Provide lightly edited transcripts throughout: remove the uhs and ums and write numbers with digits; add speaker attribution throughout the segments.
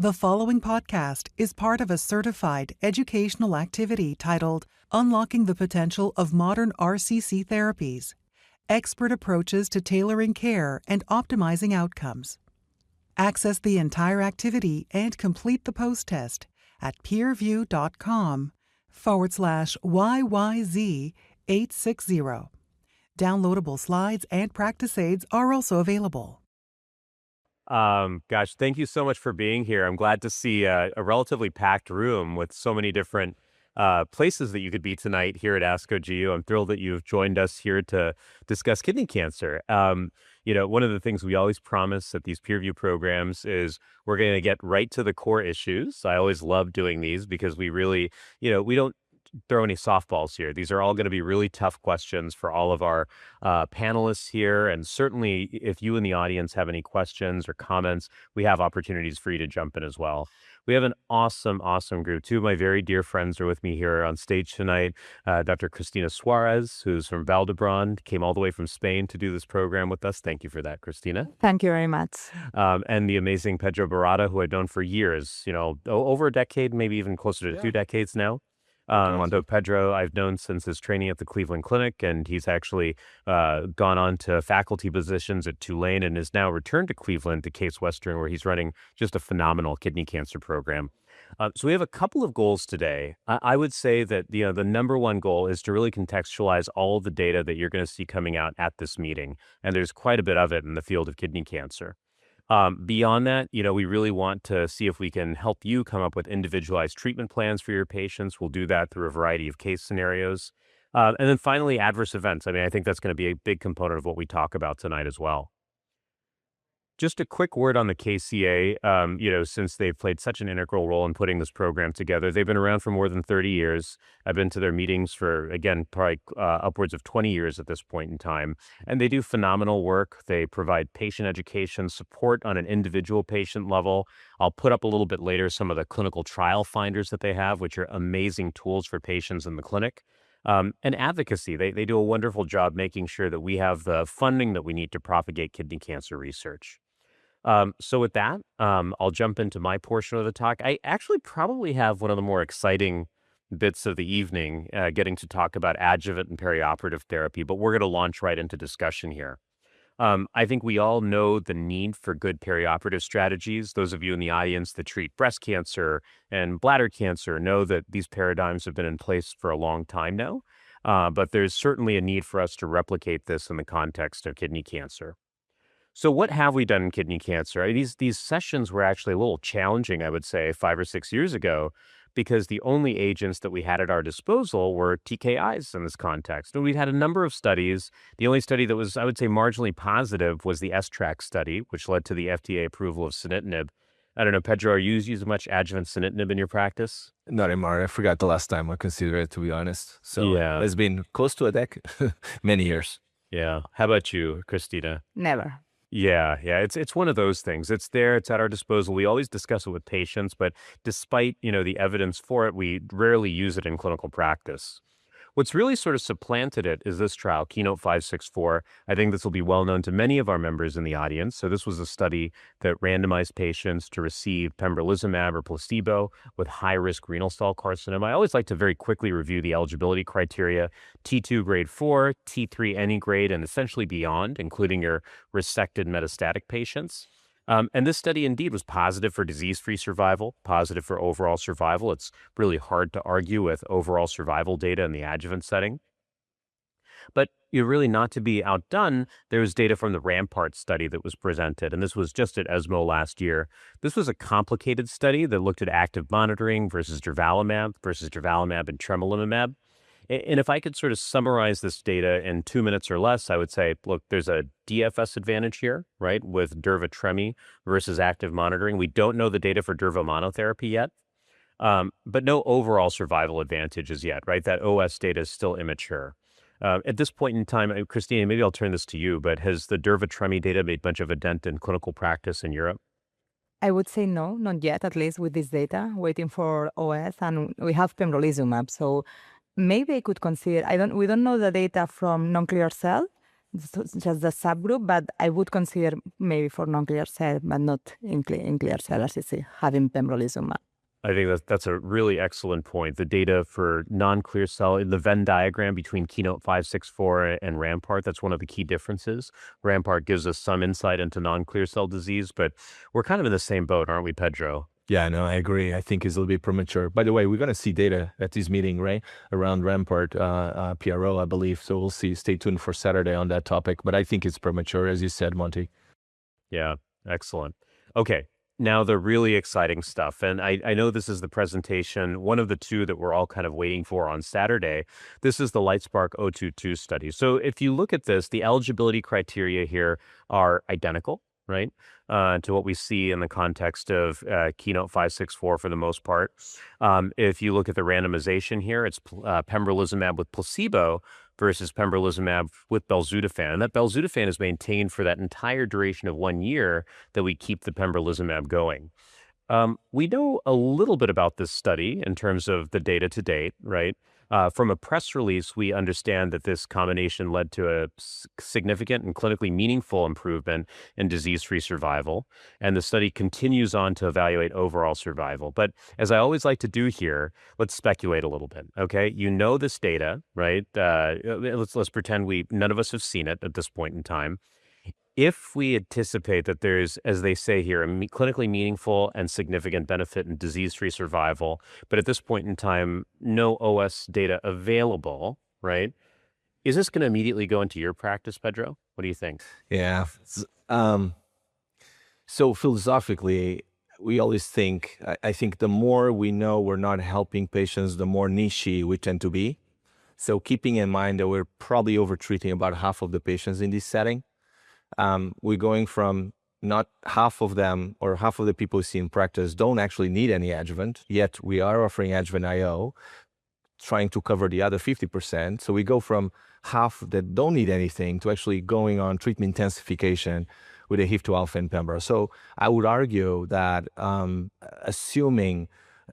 Speaker 1: The following podcast is part of a certified educational activity titled Unlocking the Potential of Modern RCC Therapies, Expert Approaches to Tailoring Care and Optimizing Outcomes. Access the entire activity and complete the post-test at peerview.com/YYZ860. Downloadable slides and practice aids are also available.
Speaker 2: Gosh, thank you so much for being here. I'm glad to see a relatively packed room with so many different places that you could be tonight here at ASCO GU. I'm thrilled that you've joined us here to discuss kidney cancer. One of the things we always promise at these PeerView programs is we're going to get right to the core issues. I always love doing these because we really, we don't throw any softballs here. These are all going to be really tough questions for all of our panelists here. And certainly if you in the audience have any questions or comments, we have opportunities for you to jump in as well. We have an awesome group. Two of my very dear friends are with me here on stage tonight. Dr. Cristina Suarez, who's from Valdebrand, came all the way from Spain to do this program with us. Thank you for that, Cristina.
Speaker 3: Thank you very much.
Speaker 2: And the amazing Pedro Barada, who I've known for years, over a decade, maybe even closer to 2 decades now. Although Pedro, I've known since his training at the Cleveland Clinic, and he's actually gone on to faculty positions at Tulane and is now returned to Cleveland to Case Western, where he's running just a phenomenal kidney cancer program. So we have a couple of goals today. I would say that the number one goal is to really contextualize all of the data that you're going to see coming out at this meeting, and there's quite a bit of it in the field of kidney cancer. Beyond that, we really want to see if we can help you come up with individualized treatment plans for your patients. We'll do that through a variety of case scenarios. And then finally, adverse events. I think that's going to be a big component of what we talk about tonight as well. Just a quick word on the KCA, since they've played such an integral role in putting this program together. They've been around for more than 30 years. I've been to their meetings for, again, probably upwards of 20 years at this point in time. And they do phenomenal work. They provide patient education support on an individual patient level. I'll put up a little bit later some of the clinical trial finders that they have, which are amazing tools for patients in the clinic. And advocacy. They do a wonderful job making sure that we have the funding that we need to propagate kidney cancer research. So with that, I'll jump into my portion of the talk. I actually probably have one of the more exciting bits of the evening, getting to talk about adjuvant and perioperative therapy, but we're going to launch right into discussion here. I think we all know the need for good perioperative strategies. Those of you in the audience that treat breast cancer and bladder cancer know that these paradigms have been in place for a long time now, but there's certainly a need for us to replicate this in the context of kidney cancer. So what have we done in kidney cancer? These sessions were actually a little challenging, I would say, 5 or 6 years ago, because the only agents that we had at our disposal were TKIs in this context. And we've had a number of studies. The only study that was, I would say, marginally positive was the S-TRACK study, which led to the FDA approval of sunitinib. I don't know, Pedro, are you using much adjuvant sunitinib in your practice?
Speaker 4: Not anymore. I forgot the last time I considered it, to be honest. So
Speaker 2: yeah,
Speaker 4: it's been close to a decade, many years.
Speaker 2: Yeah. How about you, Cristina?
Speaker 3: Never.
Speaker 2: Yeah. It's one of those things. It's there. It's at our disposal. We always discuss it with patients, but despite, the evidence for it, we rarely use it in clinical practice. What's really sort of supplanted it is this trial, Keynote 564. I think this will be well known to many of our members in the audience. So this was a study that randomized patients to receive pembrolizumab or placebo with high-risk renal cell carcinoma. I always like to very quickly review the eligibility criteria: T2 grade 4, T3 any grade, and essentially beyond, including your resected metastatic patients. And this study indeed was positive for disease-free survival, positive for overall survival. It's really hard to argue with overall survival data in the adjuvant setting. But really not to be outdone, there was data from the Rampart study that was presented, and this was just at ESMO last year. This was a complicated study that looked at active monitoring versus durvalumab and tremelimumab. And if I could sort of summarize this data in 2 minutes or less, I would say, look, there's a DFS advantage here, right, with durva-tremi versus active monitoring. We don't know the data for durva monotherapy yet, but no overall survival advantages yet, right? That OS data is still immature. At this point in time, Christina, maybe I'll turn this to you, but has the durva-tremi data made much of a dent in clinical practice in Europe?
Speaker 3: I would say no, not yet, at least with this data, waiting for OS, and we have pembrolizumab, so maybe I could consider, we don't know the data from non-clear cell, just the subgroup, but I would consider maybe for non-clear cell, but not in clear cell RCC, having pembrolizumab.
Speaker 2: I think that's a really excellent point. The data for non-clear cell in the Venn diagram between Keynote 564 and Rampart, that's one of the key differences. Rampart gives us some insight into non-clear cell disease, but we're kind of in the same boat, aren't we, Pedro?
Speaker 4: Yeah, no, I agree. I think it's a little bit premature. By the way, we're going to see data at this meeting, right? Around Rampart, PRO, I believe. So we'll see. Stay tuned for Saturday on that topic. But I think it's premature, as you said, Monty.
Speaker 2: Yeah, excellent. Okay. Now the really exciting stuff, and I know this is the presentation, one of the two that we're all kind of waiting for on Saturday. This is the LIGHTSPARK 022 study. So if you look at this, the eligibility criteria here are identical, right, to what we see in the context of Keynote 564 for the most part. If you look at the randomization here, it's pembrolizumab with placebo versus pembrolizumab with belzutifan. And that belzutifan is maintained for that entire duration of 1 year that we keep the pembrolizumab going. We know a little bit about this study in terms of the data to date, right? From a press release, we understand that this combination led to a significant and clinically meaningful improvement in disease-free survival. And the study continues on to evaluate overall survival. But as I always like to do here, let's speculate a little bit, okay? You know this data, right? Let's pretend none of us have seen it at this point in time. If we anticipate that there's, as they say here, a clinically meaningful and significant benefit in disease-free survival, but at this point in time, no OS data available, right? Is this going to immediately go into your practice, Pedro? What do you think?
Speaker 4: Yeah. So philosophically, we always think, I think the more we know we're not helping patients, the more niche we tend to be. So keeping in mind that we're probably over-treating about half of the patients in this setting. We're going from not half of them or half of the people we see in practice don't actually need any adjuvant, yet we are offering adjuvant IO, trying to cover the other 50%. So we go from half that don't need anything to actually going on treatment intensification with a HIF-2 alpha and pembro. So I would argue that assuming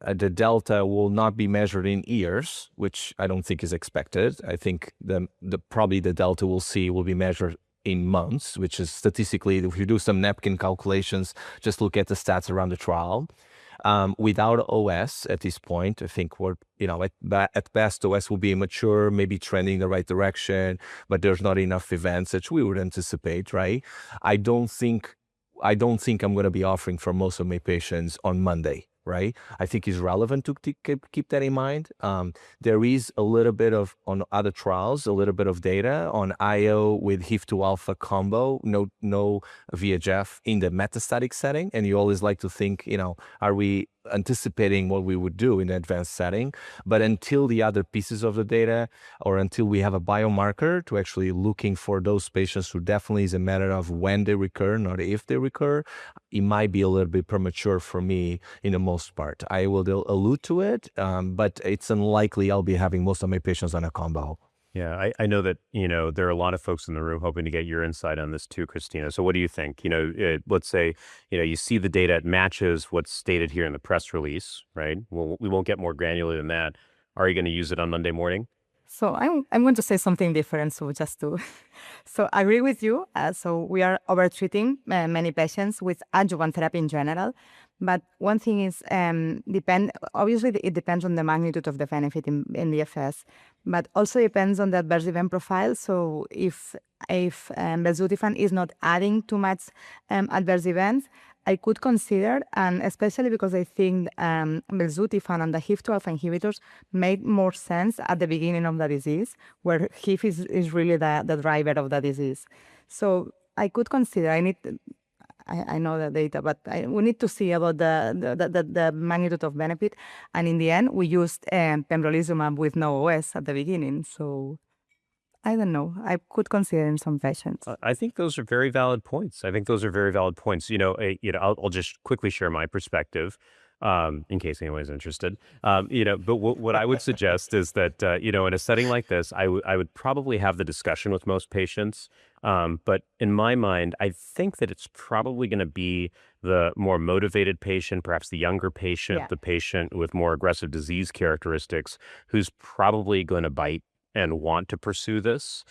Speaker 4: the delta will not be measured in years, which I don't think is expected. I think probably the delta we'll see will be measured in months, which is statistically, if you do some napkin calculations, just look at the stats around the trial. Without OS at this point, I think we're, at best OS will be mature, maybe trending in the right direction, but there's not enough events that we would anticipate, right? I don't think I'm going to be offering for most of my patients on Monday, right? I think it's relevant to keep that in mind. There is a little bit of, on other trials, a little bit of data on IO with HIF-2 alpha combo, no VEGF in the metastatic setting. And you always like to think, are we anticipating what we would do in the advanced setting? But until the other pieces of the data, or until we have a biomarker to actually looking for those patients who definitely is a matter of when they recur, not if they recur, it might be a little bit premature for me in the most part. I will allude to it, but it's unlikely I'll be having most of my patients on a combo.
Speaker 2: Yeah, I know that, there are a lot of folks in the room hoping to get your insight on this too, Christina. So what do you think? Let's say, you see the data, it matches what's stated here in the press release, right? We won't get more granular than that. Are you going to use it on Monday morning?
Speaker 3: So I'm going to say something different. So I agree with you. So we are over-treating many patients with adjuvant therapy in general. But one thing is, obviously it depends on the magnitude of the benefit in DFS, but also depends on the adverse event profile. So if belzutifan is not adding too much adverse events, I could consider, and especially because I think belzutifan and the HIF-2 alpha inhibitors made more sense at the beginning of the disease, where HIF is really the driver of the disease. So I could consider, I know the data, but we need to see about the magnitude of benefit. And in the end, we used pembrolizumab with no OS at the beginning. So I don't know. I could consider in some patients.
Speaker 2: I think those are very valid points. I'll just quickly share my perspective. In case anyone's interested, but what I would suggest is that, in a setting like this, I would probably have the discussion with most patients. But in my mind, I think that it's probably going to be the more motivated patient, perhaps the younger patient, the patient with more aggressive disease characteristics, who's probably going to bite and want to pursue this,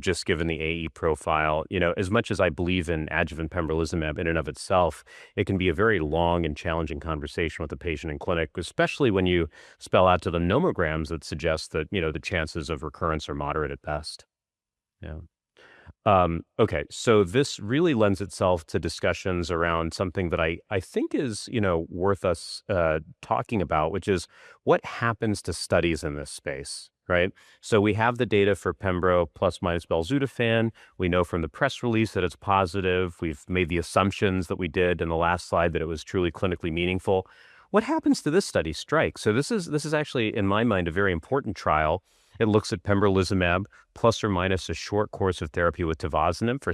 Speaker 2: just given the AE profile. As much as I believe in adjuvant pembrolizumab in and of itself, it can be a very long and challenging conversation with the patient in clinic, especially when you spell out to the nomograms that suggest that, the chances of recurrence are moderate at best. Yeah. Okay, so this really lends itself to discussions around something that I think is, worth us talking about, which is what happens to studies in this space, right? So we have the data for Pembro plus minus belzutifan. We know from the press release that it's positive. We've made the assumptions that we did in the last slide that it was truly clinically meaningful. What happens to this study, Strike? So this is actually, in my mind, a very important trial. It looks at pembrolizumab plus or minus a short course of therapy with tivozanib.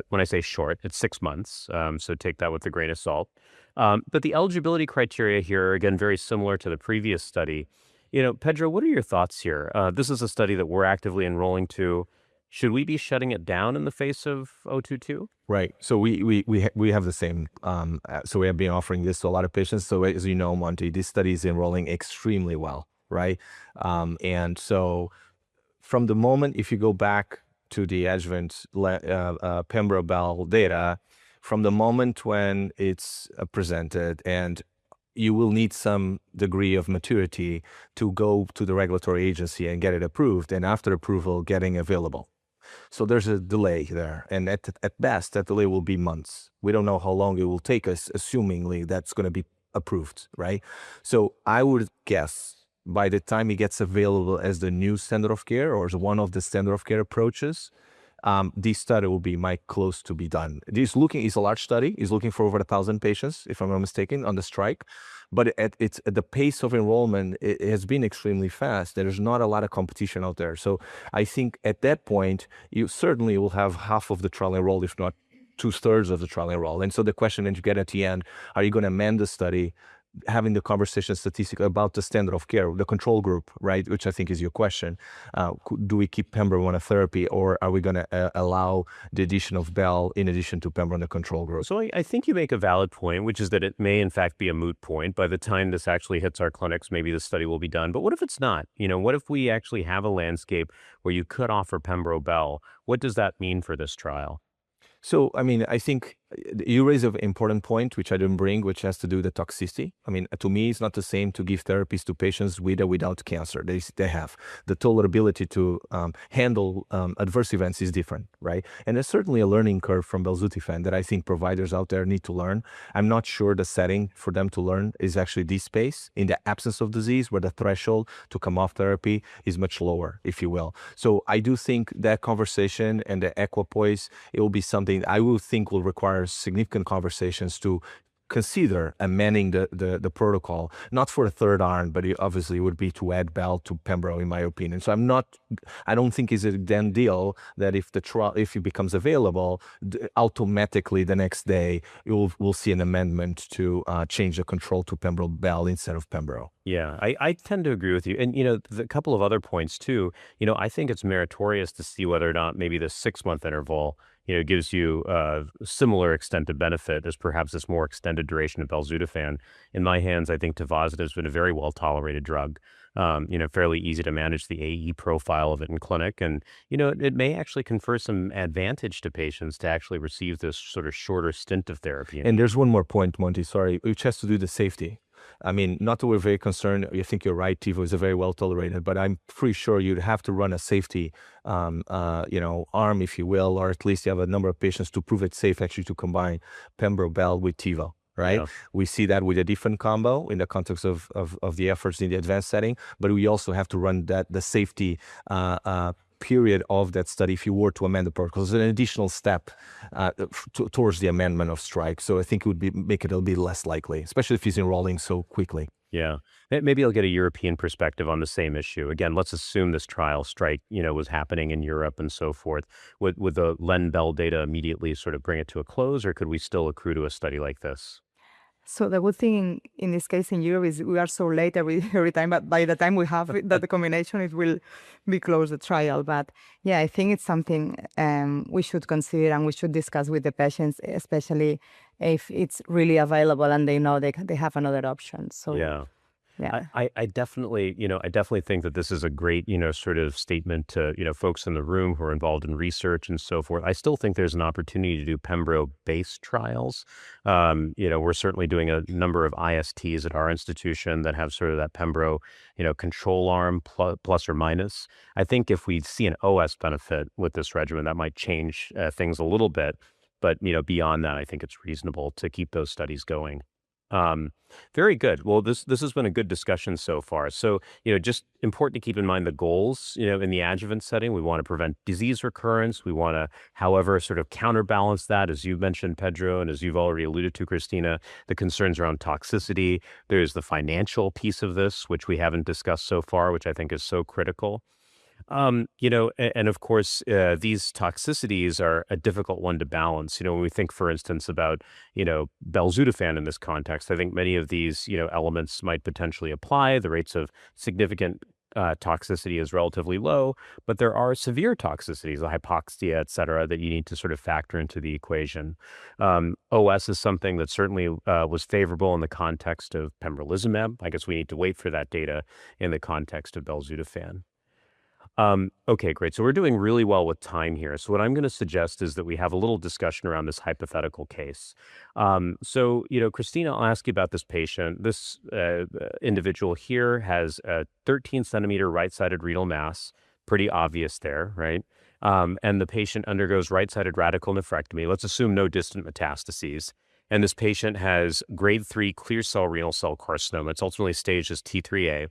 Speaker 2: When I say short, it's 6 months, so take that with a grain of salt. But the eligibility criteria here are, again, very similar to the previous study. Pedro, what are your thoughts here? This is a study that we're actively enrolling to. Should we be shutting it down in the face of 022?
Speaker 4: Right. So we have the same. So we have been offering this to a lot of patients. So as you know, Monty, this study is enrolling extremely well, right? And so from the moment, if you go back to the adjuvant Pembro-Bel data, from the moment when it's presented, and you will need some degree of maturity to go to the regulatory agency and get it approved, and after approval, getting available. So there's a delay there, and at best, that delay will be months. We don't know how long it will take us, assumingly that's going to be approved, right? So I would guess by the time it gets available as the new standard of care or as one of the standard of care approaches, this study will be close to be done. It's a large study. It's looking for over 1,000 patients, if I'm not mistaken, on the Strike. But at the pace of enrollment, it has been extremely fast. There's not a lot of competition out there. So I think at that point, you certainly will have half of the trial enrolled, if not 2/3 of the trial enrolled. And so the question that you get at the end, are you going to amend the study, having the conversation statistically about the standard of care, the control group, right? Which I think is your question. Do we keep Pembro monotherapy, or are we going to allow the addition of Bel in addition to Pembro in the control group?
Speaker 2: So I think you make a valid point, which is that it may in fact be a moot point. By the time this actually hits our clinics, maybe the study will be done. But what if it's not? What if we actually have a landscape where you could offer Pembro-Bel? What does that mean for this trial?
Speaker 4: So, I think you raise an important point, which I didn't bring, which has to do with the toxicity. To me, it's not the same to give therapies to patients with or without cancer. They have the tolerability to handle adverse events is different, right? And there's certainly a learning curve from belzutifan that I think providers out there need to learn. I'm not sure the setting for them to learn is actually this space in the absence of disease, where the threshold to come off therapy is much lower, if you will. So I do think that conversation and the equipoise, it will be something I will think will require significant conversations to consider amending the protocol, not for a third arm, but it obviously would be to add Bel to Pembro, in my opinion. So I don't think it's a done deal that if it becomes available, automatically the next day we'll see an amendment to change the control to Pembro-Bel instead of Pembro.
Speaker 2: Yeah, I tend to agree with you. And, a couple of other points too, I think it's meritorious to see whether or not maybe the 6-month interval gives you a similar extent of benefit as perhaps this more extended duration of belzutifan. In my hands, I think tivozanib has been a very well-tolerated drug, fairly easy to manage the AE profile of it in clinic. And, it may actually confer some advantage to patients to actually receive this sort of shorter stint of therapy.
Speaker 4: And there's one more point, Monty, sorry, which has to do with the safety. Not that we're very concerned. I think you're right. Tivo is a very well tolerated, but I'm pretty sure you'd have to run a safety, arm, if you will, or at least you have a number of patients to prove it's safe actually to combine Pembro-Bel with Tivo, right? Yeah. We see that with a different combo in the context of the efforts in the advanced setting, but we also have to run the safety period of that study if you were to amend the protocol. It's an additional step towards the amendment of Strike. So I think it would make it a little bit less likely, especially if he's enrolling so quickly.
Speaker 2: Yeah. Maybe I'll get a European perspective on the same issue. Again, let's assume this trial Strike, was happening in Europe and so forth. Would the LEN-Bel data immediately sort of bring it to a close, or could we still accrue to a study like this?
Speaker 3: So the good thing in this case in Europe is we are so late every time, but by the time we have that combination, it will be close the trial. But yeah, I think it's something we should consider and we should discuss with the patients, especially if it's really available and they know they have another option. So
Speaker 2: yeah.
Speaker 3: Yeah.
Speaker 2: I definitely, I definitely think that this is a great, sort of statement to, folks in the room who are involved in research and so forth. I still think there's an opportunity to do Pembro-based trials. We're certainly doing a number of ISTs at our institution that have sort of that Pembro, control arm plus or minus. I think if we see an OS benefit with this regimen, that might change things a little bit. But, beyond that, I think it's reasonable to keep those studies going. Um, Very good. Well, this has been a good discussion so far. So, just important to keep in mind the goals, in the adjuvant setting. We want to prevent disease recurrence. We want to, however, sort of counterbalance that, as you mentioned, Pedro, and as you've already alluded to, Christina, the concerns around toxicity. There's the financial piece of this, which we haven't discussed so far, which I think is so critical. And of course, these toxicities are a difficult one to balance. When we think, for instance, about, belzutifan in this context, I think many of these, elements might potentially apply. The rates of significant toxicity is relatively low, but there are severe toxicities, the hypoxia, et cetera, that you need to sort of factor into the equation. OS is something that certainly was favorable in the context of pembrolizumab. I guess we need to wait for that data in the context of belzutifan. Okay, great. So we're doing really well with time here. So what I'm going to suggest is that we have a little discussion around this hypothetical case. Christina, I'll ask you about this patient. This individual here has a 13-centimeter right-sided renal mass, pretty obvious there, right? And the patient undergoes right-sided radical nephrectomy. Let's assume no distant metastases. And this patient has grade 3 clear cell renal cell carcinoma. It's ultimately staged as T3A.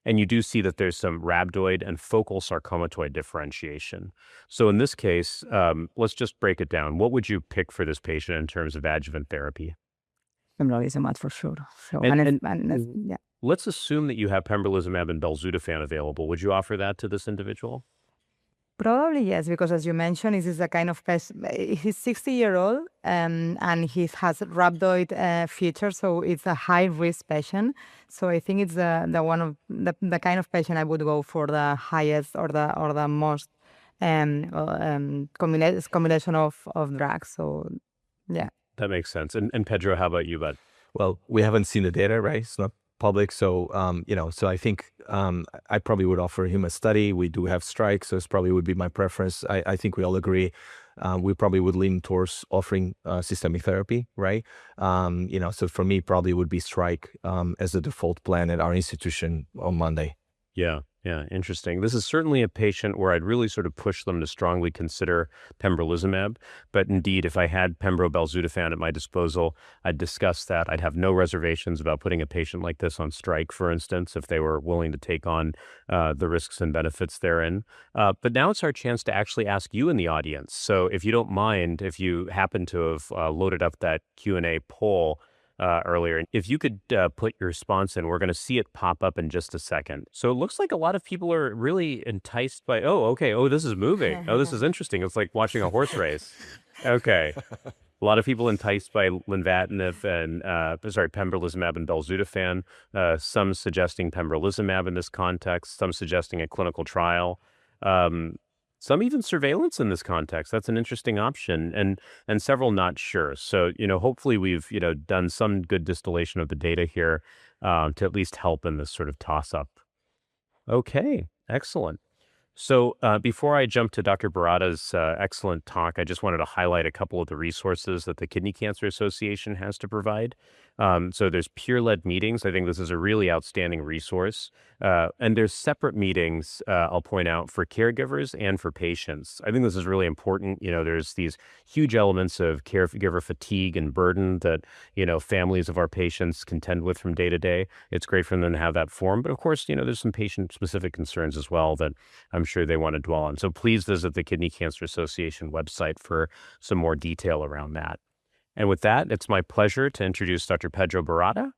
Speaker 2: And you do see that there's some rhabdoid and focal sarcomatoid differentiation. So in this case, let's just break it down. What would you pick for this patient in terms of adjuvant therapy?
Speaker 3: Pembrolizumab for sure. So, yeah.
Speaker 2: Let's assume that you have pembrolizumab and belzutifan available. Would you offer that to this individual?
Speaker 3: Probably yes, because as you mentioned, this is a kind of patient. He's 60-year-old and he has rhabdoid features, so it's a high risk patient. So I think it's the one of the kind of patient I would go for the highest or the most combination of drugs. So yeah,
Speaker 2: that makes sense. And Pedro, how about you, bud?
Speaker 4: Well, we haven't seen the data, right? It's not public. So, so I think I probably would offer him a study. We do have strike, so it's probably would be my preference. I think we all agree. We probably would lean towards offering systemic therapy, right? So for me, probably would be strike as a default plan at our institution on Monday.
Speaker 2: Yeah, interesting. This is certainly a patient where I'd really sort of push them to strongly consider pembrolizumab. But indeed, if I had pembro belzutifan at my disposal, I'd discuss that. I'd have no reservations about putting a patient like this on strike, for instance, if they were willing to take on the risks and benefits therein. But now it's our chance to actually ask you in the audience. So if you don't mind, if you happen to have loaded up that Q&A poll earlier. If you could put your response in, we're going to see it pop up in just a second. So it looks like a lot of people are really enticed by, this is moving. Oh, this is interesting. It's like watching a horse race. Okay. A lot of people enticed by lenvatinib and, pembrolizumab and belzutifan, some suggesting pembrolizumab in this context, some suggesting a clinical trial. Some even surveillance in this context. That's an interesting option, and several not sure. So, hopefully we've, done some good distillation of the data here to at least help in this sort of toss-up. Okay, excellent. So before I jump to Dr. Barada's excellent talk, I just wanted to highlight a couple of the resources that the Kidney Cancer Association has to provide. So there's peer-led meetings. I think this is a really outstanding resource. And there's separate meetings, I'll point out, for caregivers and for patients. I think this is really important. There's these huge elements of caregiver fatigue and burden that, families of our patients contend with from day to day. It's great for them to have that forum. But of course, there's some patient-specific concerns as well that I'm sure they want to dwell on. So please visit the Kidney Cancer Association website for some more detail around that. And with that, it's my pleasure to introduce Dr. Pedro Barada,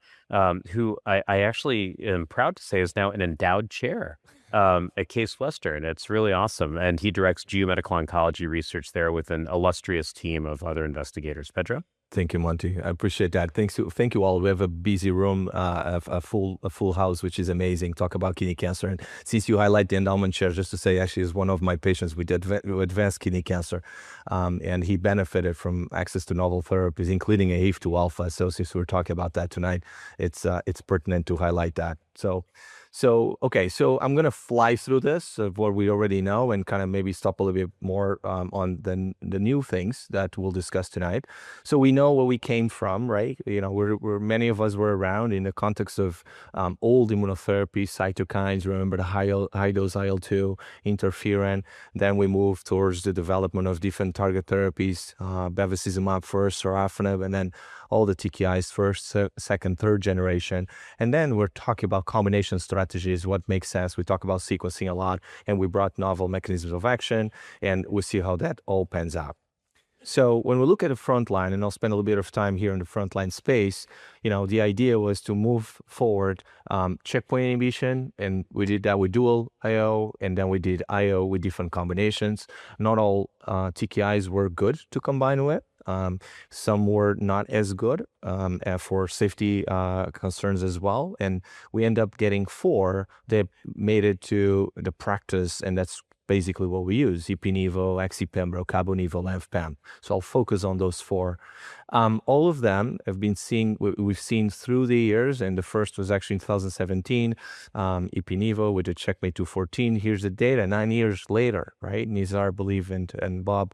Speaker 2: who I actually am proud to say is now an endowed chair at Case Western. It's really awesome. And he directs geomedical oncology research there with an illustrious team of other investigators. Pedro?
Speaker 4: Thank you, Monty. I appreciate that. Thank you all. We have a busy room, a full house, which is amazing. Talk about kidney cancer, and since you highlight the endowment chair, just to say, actually, is one of my patients with advanced kidney cancer, and he benefited from access to novel therapies, including a HIF2 alpha. So since we're talking about that tonight, it's pertinent to highlight that. So I'm going to fly through this of what we already know and kind of maybe stop a little bit more on the new things that we'll discuss tonight. So we know where we came from, right? You know, we're many of us were around in the context of old immunotherapy, cytokines. Remember the high dose IL-2, interferon. Then we moved towards the development of different target therapies, bevacizumab first, sorafenib, and then all the TKIs first, second, third generation. And then we're talking about combination strategies, what makes sense. We talk about sequencing a lot, and we brought novel mechanisms of action, and we see how that all pans out. So when we look at the front line, and I'll spend a little bit of time here in the frontline space, you know, the idea was to move forward checkpoint inhibition, and we did that with dual IO, and then we did IO with different combinations. Not all TKIs were good to combine with. Some were not as good for safety concerns as well. And we end up getting 4 that made it to the practice, and that's basically what we use: Ipi-Nivo, ACPE, Cabo-Nivo, LEN-CABO. So I'll focus on those 4. All of them have been we've seen through the years, and the first was actually in 2017, Ipi-Nivo with the Checkmate 214. Here's the data 9 years later, right? Nizar, I believe, and Bob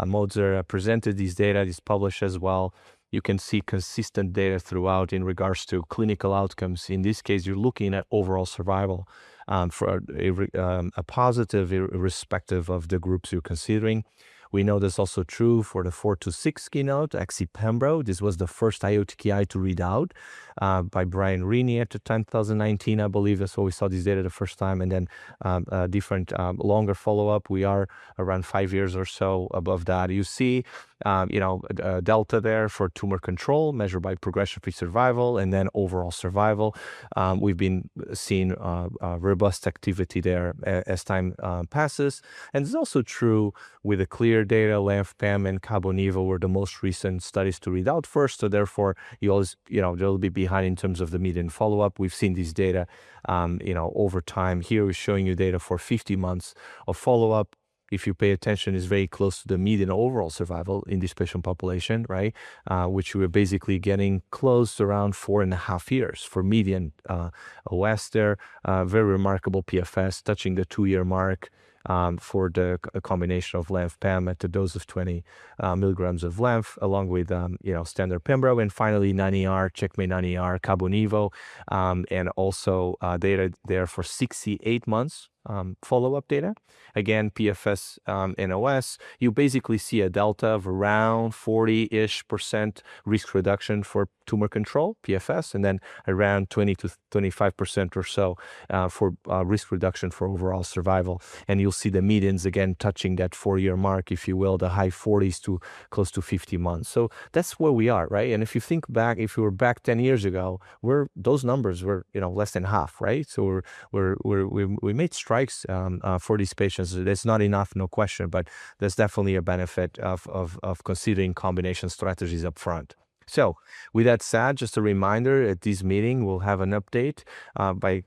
Speaker 4: Moser presented these data, is published as well. You can see consistent data throughout in regards to clinical outcomes. In this case, you're looking at overall survival for a positive, irrespective of the groups you're considering. We know that's also true for the 426 keynote, ACPE. This was the first IO-TKI to read out by Brian Rini at the time, 2019, I believe. That's where we saw this data the first time. And then different longer follow-up. We are around 5 years or so above that. You see, delta there for tumor control measured by progression-free survival and then overall survival. We've been seeing robust activity there as time passes. And it's also true with the clear data. LEN-CABO and Cabo-Nivo were the most recent studies to read out first. So therefore, you always, they'll be behind in terms of the median follow-up. We've seen these data, over time. Here we're showing you data for 50 months of follow-up. If you pay attention, is very close to the median overall survival in this patient population, right? Which we're basically getting close to around 4.5 years for median OS there. Very remarkable PFS, touching the 2-year mark for the combination of LEN-CABO at the dose of 20 milligrams of LENF, along with standard pembro, and finally 9ER, Checkmate 9ER, Cabo-Nivo, and also data there for 68 months. Follow-up data. Again, PFS and OS, you basically see a delta of around 40-ish% risk reduction for tumor control, PFS, and then around 20 to 25% or so for risk reduction for overall survival. And you'll see the medians again touching that 4-year mark, if you will, the high 40s to close to 50 months. So that's where we are, right? And if you think back, if we were back 10 years ago, those numbers were less than half, right? So we made strikes for these patients. That's not enough, no question, but there's definitely a benefit of considering combination strategies up front. So with that said, just a reminder, at this meeting, we'll have an update by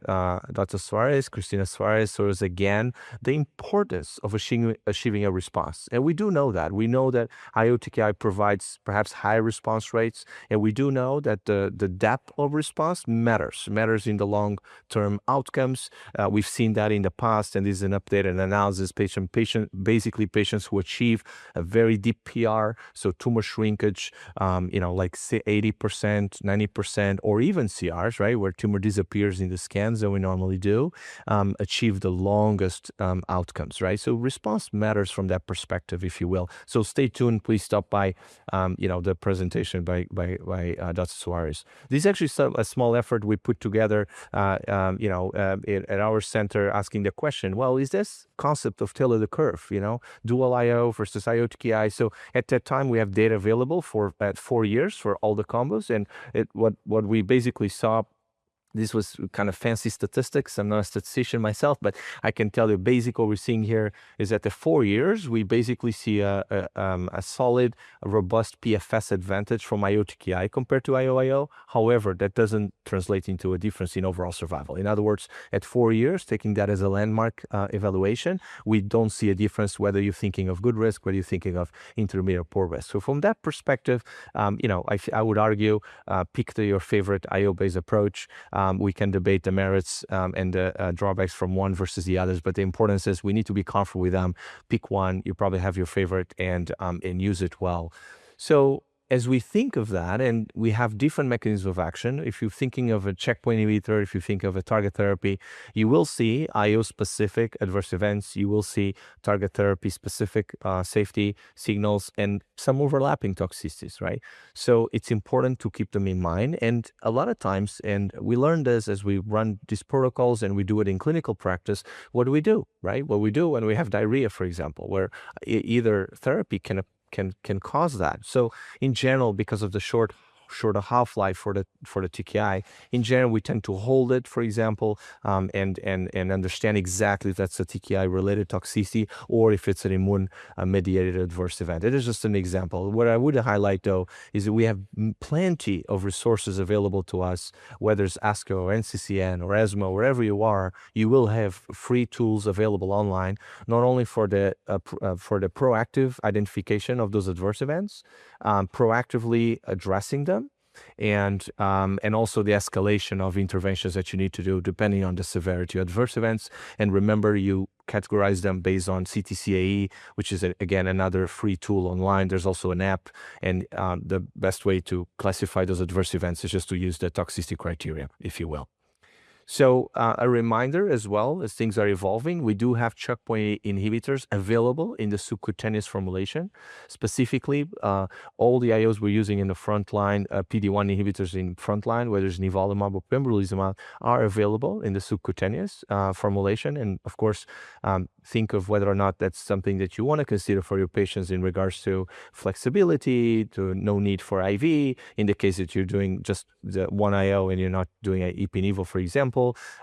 Speaker 4: Dr. Suarez, Cristina Suarez. So it's again, the importance of achieving a response. And we do know that. We know that IO-TKI provides perhaps high response rates. And we do know that the depth of response matters in the long-term outcomes. We've seen that in the past, and this is an updated analysis. Patients who achieve a very deep PR, so tumor shrinkage, like say 80%, 90%, or even CRs, right, where tumor disappears in the scans that we normally do, achieve the longest outcomes, right? So response matters from that perspective, if you will. So stay tuned. Please stop by, the presentation by Dr. Suarez. This is actually a small effort we put together, at our center, asking the question, well, is this concept of tailor the curve, dual IO versus IO-TKI? So at that time, we have data available at 4 years for all the combos, and what we basically saw This was kind of fancy statistics. I'm not a statistician myself, but I can tell you basic what we're seeing here is that at 4 years, we basically see a solid, robust PFS advantage from IO-TKI compared to IO-IO. However, that doesn't translate into a difference in overall survival. In other words, at 4 years, taking that as a landmark evaluation, we don't see a difference whether you're thinking of good risk, whether you're thinking of intermediate or poor risk. So from that perspective, I would argue pick your favorite IO-based approach. We can debate the merits and the drawbacks from one versus the others, but the importance is we need to be comfortable with them. Pick one, you probably have your favorite, and use it well. So as we think of that, and we have different mechanisms of action, if you're thinking of a checkpoint inhibitor, if you think of a target therapy, you will see IO-specific adverse events, you will see target therapy-specific safety signals, and some overlapping toxicities, right? So it's important to keep them in mind. And a lot of times, and we learn this as we run these protocols and we do it in clinical practice, what do, right? What we do when we have diarrhea, for example, where either therapy can cause that. So in general, because of the shorter half-life for the TKI, in general, we tend to hold it, for example, and understand exactly if that's a TKI-related toxicity or if it's an immune-mediated adverse event. It is just an example. What I would highlight, though, is that we have plenty of resources available to us, whether it's ASCO or NCCN or ESMO, wherever you are, you will have free tools available online, not only for the proactive identification of those adverse events, proactively addressing them, and also the escalation of interventions that you need to do depending on the severity of adverse events. And remember, you categorize them based on CTCAE, which is again another free tool online. There's also an app, and the best way to classify those adverse events is just to use the toxicity criteria, if you will. So a reminder as well, as things are evolving, we do have checkpoint inhibitors available in the subcutaneous formulation. Specifically, all the IOs we're using in the frontline, PD-1 inhibitors in frontline, whether it's nivolumab or pembrolizumab, are available in the subcutaneous formulation. And of course, think of whether or not that's something that you want to consider for your patients in regards to flexibility, to no need for IV, in the case that you're doing just the one IO and you're not doing an ipi-nivo, for example.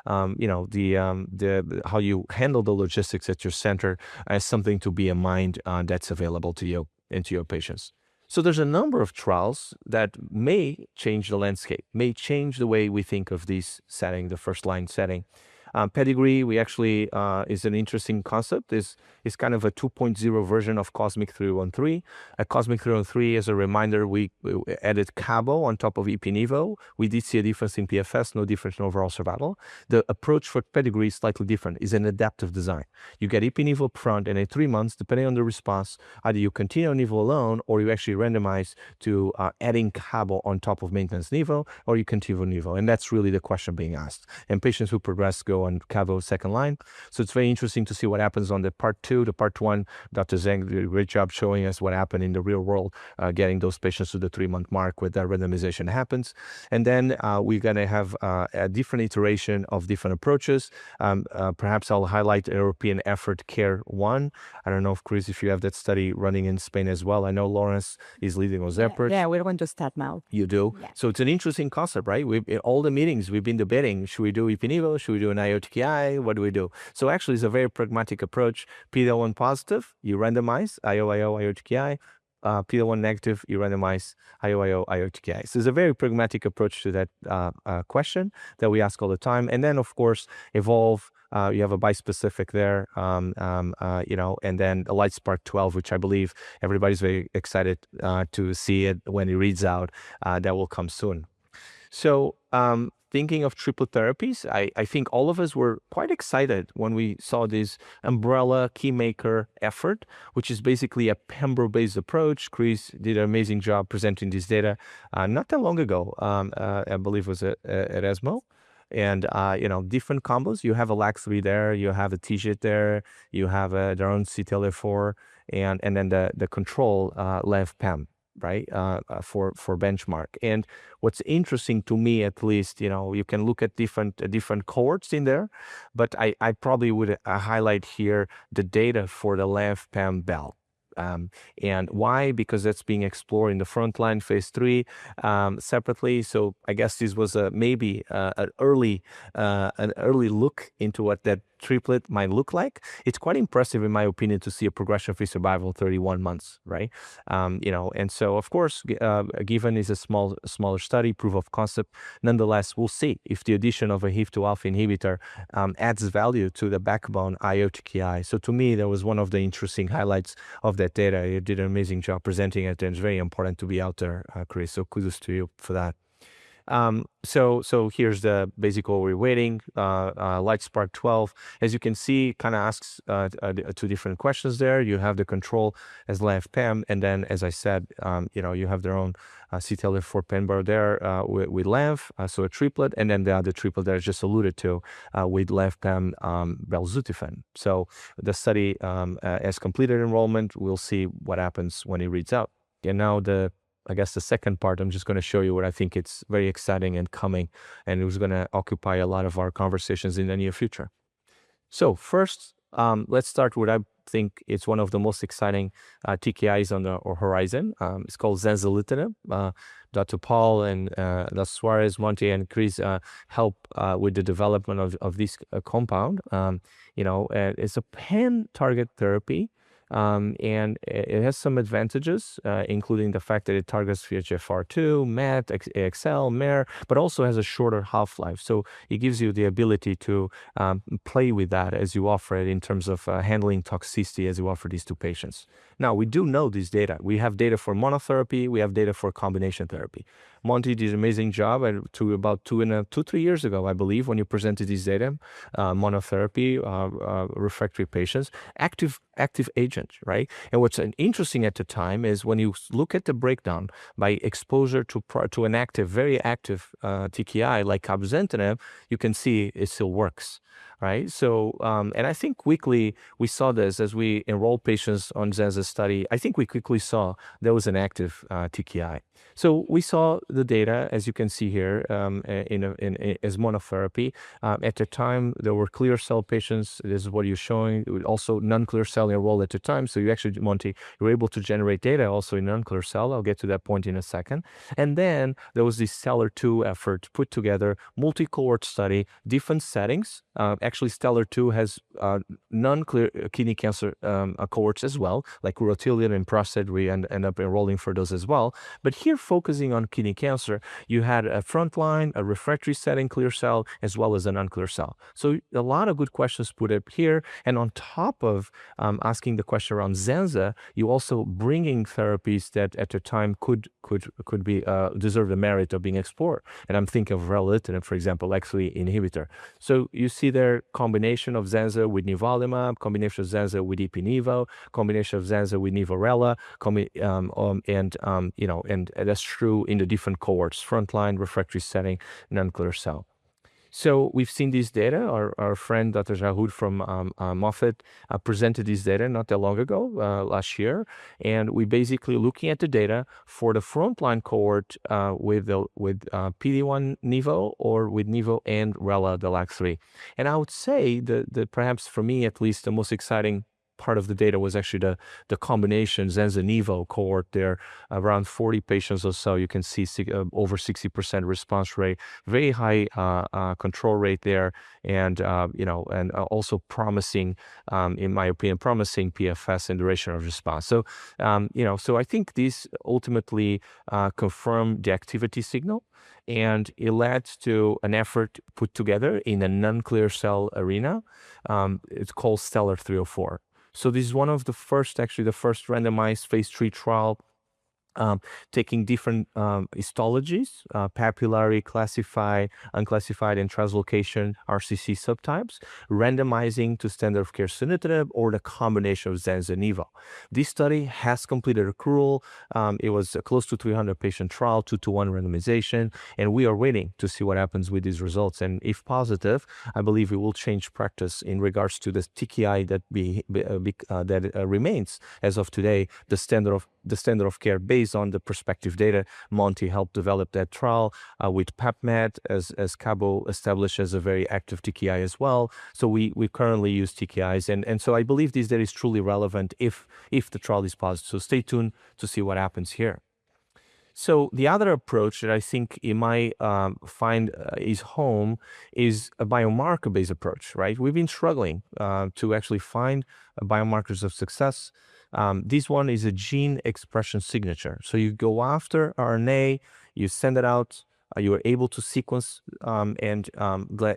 Speaker 4: How you handle the logistics at your center as something to be in mind that's available to you and to your patients. So there's a number of trials that may change the landscape, may change the way we think of this setting, the first line setting. Pedigree, we actually, is an interesting concept, is kind of a 2.0 version of Cosmic 313. Cosmic 313, as a reminder, we added CABO on top of ipi-nivo. We did see a difference in PFS, no difference in overall survival. The approach for Pedigree is slightly different, is an adaptive design. You get ipi-nivo up front, and in 3 months, depending on the response, either you continue on nivo alone, or you actually randomize to adding CABO on top of maintenance nivo, or you continue on nivo. And that's really the question being asked. And patients who progress go on CABO second line. So it's very interesting to see what happens on the part 2. The part 1, Dr. Zhang did a great job showing us what happened in the real world, getting those patients to the 3-month mark where that randomization happens. And then we're going to have a different iteration of different approaches. Perhaps I'll highlight a European effort, CARE 1. I don't know if, Chris, if you have that study running in Spain as well. I know Lawrence is leading those efforts.
Speaker 3: Yeah, we're going to start now.
Speaker 4: You do?
Speaker 3: Yeah.
Speaker 4: So it's an interesting concept, right? In all the meetings, we've been debating, should we do ipi-nivo? Should we do an IO-TKI? What do we do? So actually, it's a very pragmatic approach. PD-L1 positive, you randomize IO-IO, IO-TKI. PD-L1 negative, you randomize IO-IO, IO-TKI. So it's a very pragmatic approach to that question that we ask all the time. And then, of course, evolve. You have a bispecific there, and then the LIGHTSPARK-12, which I believe everybody's very excited to see it when it reads out. That will come soon. So thinking of triplet therapies, I think all of us were quite excited when we saw this umbrella keymaker effort, which is basically a pembro-based approach. Chris did an amazing job presenting this data not that long ago. I believe it was at ESMO. And, different combos. You have a LAG-3 there, you have a TIGIT there, you have their own CTLA-4, and then the control LEN-CABO, right, for benchmark. And what's interesting to me, at least, you can look at different cohorts in there, but I probably would highlight here the data for the LEN-CABO belt. And why? Because that's being explored in the frontline phase 3 separately. So I guess this was maybe an early look into what that triplet might look like. It's quite impressive, in my opinion, to see a progression-free survival 31 months, right? And so of course, given is a smaller study, proof of concept, nonetheless, we'll see if the addition of a HIF-2 alpha inhibitor adds value to the backbone IO TKI. So to me, that was one of the interesting highlights of that data. You did an amazing job presenting it, and it's very important to be out there, Chris. So kudos to you for that. So here's the basic what we're waiting. LightSpark 12, as you can see, kind of asks two different questions there. You have the control as LEN-PEM, and then, as I said, you have their own CTLA-4 Pembro there with LENF, so a triplet, and then the other triplet that I just alluded to with LEN-PEM belzutifan. So the study has completed enrollment. We'll see what happens when it reads out. And now I guess the second part, I'm just going to show you what I think it's very exciting and coming, and it was going to occupy a lot of our conversations in the near future. So first, let's start with, I think it's one of the most exciting TKIs on the horizon. It's called zanzalintinib. Dr. Paul and Dr. Suarez, Monty, and Chris help with the development of this compound. It's a pan-target therapy. And it has some advantages, including the fact that it targets VEGFR2, MET, AXL, MER, but also has a shorter half-life. So it gives you the ability to play with that as you offer it in terms of handling toxicity as you offer these to patients. Now, we do know this data. We have data for monotherapy. We have data for combination therapy. Monty did an amazing job to about 2-3 years ago, I believe, when you presented this data, monotherapy, refractory patients, active agent, right? And what's interesting at the time is when you look at the breakdown by exposure to an very active TKI like cabozantinib, you can see it still works, right? So, and I think quickly we saw this as we enrolled patients on Zanza study. I think we quickly saw there was an active TKI. So we saw the data, as you can see here, as monotherapy. At the time, there were clear cell patients. This is what you're showing. Also, non-clear cell enrolled at the time. So you actually, Monty, you were able to generate data also in non-clear cell. I'll get to that point in a second. And then there was this Stellar-2 effort put together, multi-cohort study, different settings. Actually, Stellar-2 has non-clear kidney cancer cohorts as well, like urothelial and prostate. We end up enrolling for those as well. But here, focusing on kidney cancer, you had a frontline, a refractory setting, clear cell, as well as a non-clear cell. So a lot of good questions put up here. And on top of asking the question around Zanza, you also bringing therapies that at the time could be deserve the merit of being explored. And I'm thinking of relatitinib, for example, LEN-CABO inhibitor. So you see there combination of Zanza with nivolumab, combination of Zanza with ipi-nivo, combination of Zanza with nivorela, and that's true in the different cohorts, frontline, refractory setting, non-clear cell. So we've seen this data. Our friend Dr. Jahoud from Moffitt presented this data not that long ago, last year, and we basically looking at the data for the frontline cohort with PD-1 Nivo or with Nivo and Rela, the LAG-3. And I would say that perhaps for me at least the most exciting part of the data was actually the combination Zanza-Nivo cohort there, around 40 patients or so. You can see over 60% response rate, very high control rate there, and and also promising, in my opinion, promising PFS and duration of response. So, so I think this ultimately confirmed the activity signal, and it led to an effort put together in a non-clear cell arena. It's called Stellar 304. So this is one of the first randomized phase 3 trial taking different histologies, papillary, classified, unclassified, and translocation RCC subtypes, randomizing to standard of care sunitinib or the combination of Zanza-Nivo. This study has completed accrual. It was a close to 300 patient trial, 2-to-1 randomization, and we are waiting to see what happens with these results. And if positive, I believe it will change practice in regards to the TKI that remains as of today, the standard of care based based on the prospective data. Monty helped develop that trial with PEPMED as CABO established as a very active TKI as well. So we currently use TKIs, and so I believe this data is truly relevant if the trial is positive. So stay tuned to see what happens here. So the other approach that I think you might find is home is a biomarker-based approach, right? We've been struggling to actually find biomarkers of success. This one is a gene expression signature. So you go after RNA, you send it out, you are able to sequence and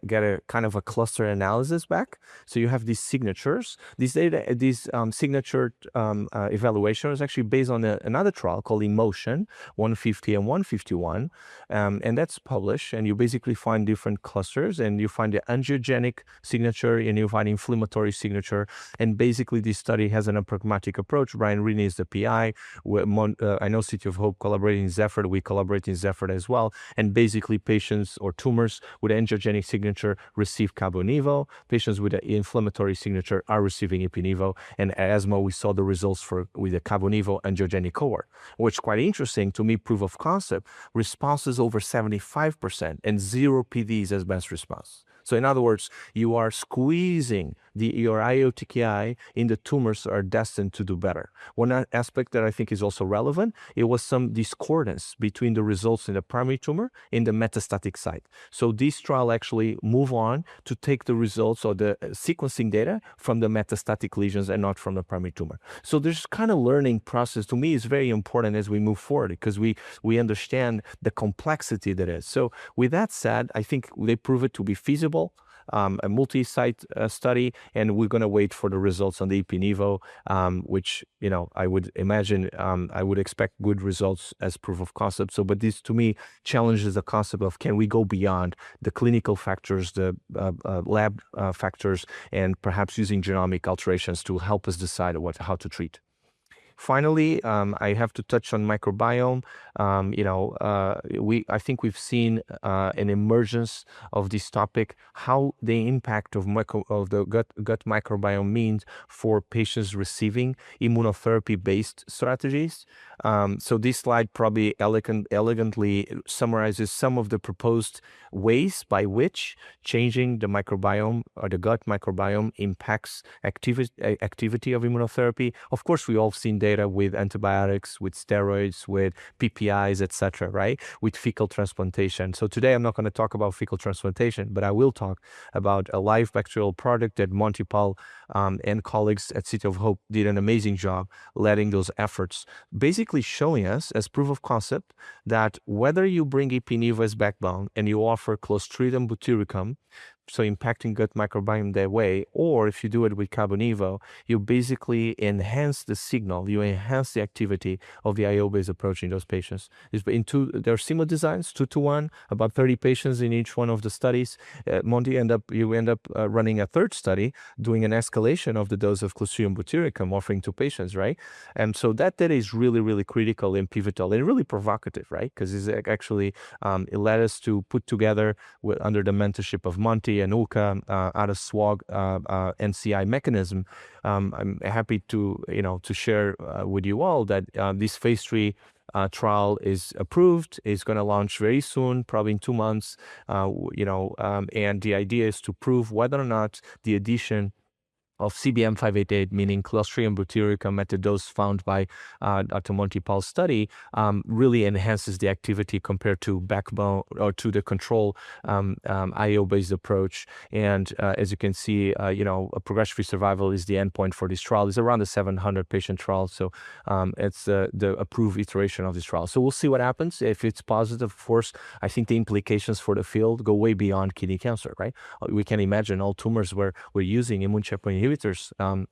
Speaker 4: get a kind of a cluster analysis back. So you have these signatures. These data, these signature evaluation is actually based on another trial called Emotion 150 and 151, and that's published. And you basically find different clusters, and you find the angiogenic signature, and you find inflammatory signature. And basically, this study has an pragmatic approach. Brian Rini is the PI. I know City of Hope collaborating in Zephyr. We collaborate in Zephyr as well. And basically, patients or tumors with angiogenic signature receive cabo-nivo. Patients with an inflammatory signature are receiving ipi-nivo. And at ESMO, we saw the results with the cabo-nivo angiogenic cohort, which is quite interesting to me. Proof of concept, responses over 75% and 0 PDs as best response. So in other words, you are squeezing your IO TKI in the tumors that are destined to do better. One aspect that I think is also relevant, it was some discordance between the results in the primary tumor and the metastatic site. So this trial actually move on to take the results or the sequencing data from the metastatic lesions and not from the primary tumor. So there's kind of learning process to me is very important as we move forward, because we understand the complexity that is. So with that said, I think they prove it to be feasible. A multi-site study, and we're going to wait for the results on the ipi-nivo, which, you know, I would imagine, I would expect good results as proof of concept. So, but this to me challenges the concept of, can we go beyond the clinical factors, the lab factors, and perhaps using genomic alterations to help us decide how to treat. Finally, I have to touch on microbiome. I think we've seen an emergence of this topic, how the impact of the gut microbiome means for patients receiving immunotherapy-based strategies. So this slide probably elegantly summarizes some of the proposed ways by which changing the microbiome or the gut microbiome impacts activity of immunotherapy. Of course, we all seen data with antibiotics, with steroids, with PPIs, etc., right? With fecal transplantation. So today I'm not going to talk about fecal transplantation, but I will talk about a live bacterial product that Monty Paul and colleagues at City of Hope did an amazing job leading those efforts, basically showing us as proof of concept that whether you bring ipi-nivo as backbone and you offer Clostridium butyricum, so impacting gut microbiome that way, or if you do it with cabo-nivo, you basically enhance the signal, you enhance the activity of the IO-based approach in those patients. There are similar designs, 2-to-1, about 30 patients in each one of the studies. You end up running a third study, doing an escalation of the dose of Clostridium butyricum, offering to patients, right? And so that data is really, really critical and pivotal and really provocative, right? Because it's actually, it led us to put together, under the mentorship of Monty and Ulka, out of SWOG NCI mechanism. I'm happy to share with you all that this phase 3 trial is approved, is going to launch very soon, probably in 2 months, and the idea is to prove whether or not the addition of CBM588, meaning Clostridium butyricum at the dose found by Dr. Monty Paul's study, really enhances the activity compared to backbone or to the control IO-based approach. And as you can see, a progression-free survival is the endpoint for this trial. It's around a 700-patient trial, so it's the approved iteration of this trial. So we'll see what happens. If it's positive, of course, I think the implications for the field go way beyond kidney cancer, right? We can imagine all tumors where we're using immune checkpoint inhibitors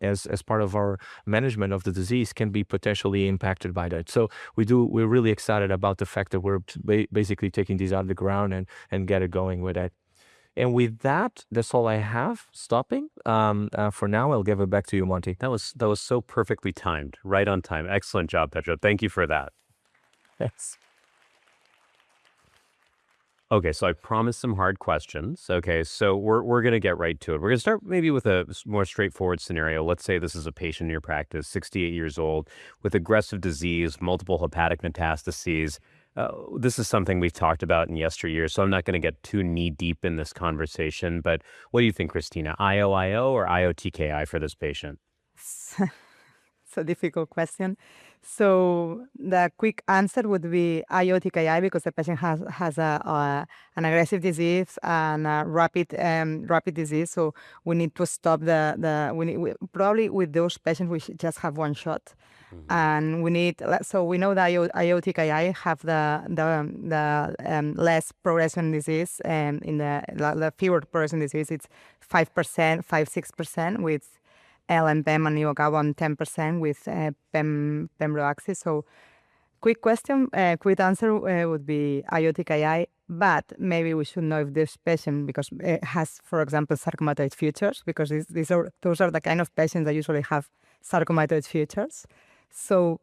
Speaker 4: as part of our management of the disease can be potentially impacted by that. So we're really excited about the fact that we're basically taking these out of the ground and get it going with it. And with that, that's all I have. Stopping. For now, I'll give it back to you, Monty.
Speaker 2: That was so perfectly timed, right on time. Excellent job, Pedro. Thank you for that.
Speaker 4: Thanks.
Speaker 2: Okay, so I promised some hard questions. Okay, so we're going to get right to it. We're going to start maybe with a more straightforward scenario. Let's say this is a patient in your practice, 68 years old, with aggressive disease, multiple hepatic metastases. This is something we've talked about in yesteryear, so I'm not going to get too knee deep in this conversation. But what do you think, Christina? IO-IO or IO-TKI for this patient?
Speaker 3: It's a difficult question. So the quick answer would be IO-TKI because the patient has an aggressive disease and a rapid disease. So we need to stop probably with those patients we should just have one shot, and we know that IO-TKI have the less progression disease, in the fewer progression disease. It's 5%, 5-6% with LEN-PEM and NEO-CABO, and 10% with pembrolizumab. So quick answer would be IO-TKI, but maybe we should know if this patient, because it has, for example, sarcomatoid features, because those are the kind of patients that usually have sarcomatoid features. So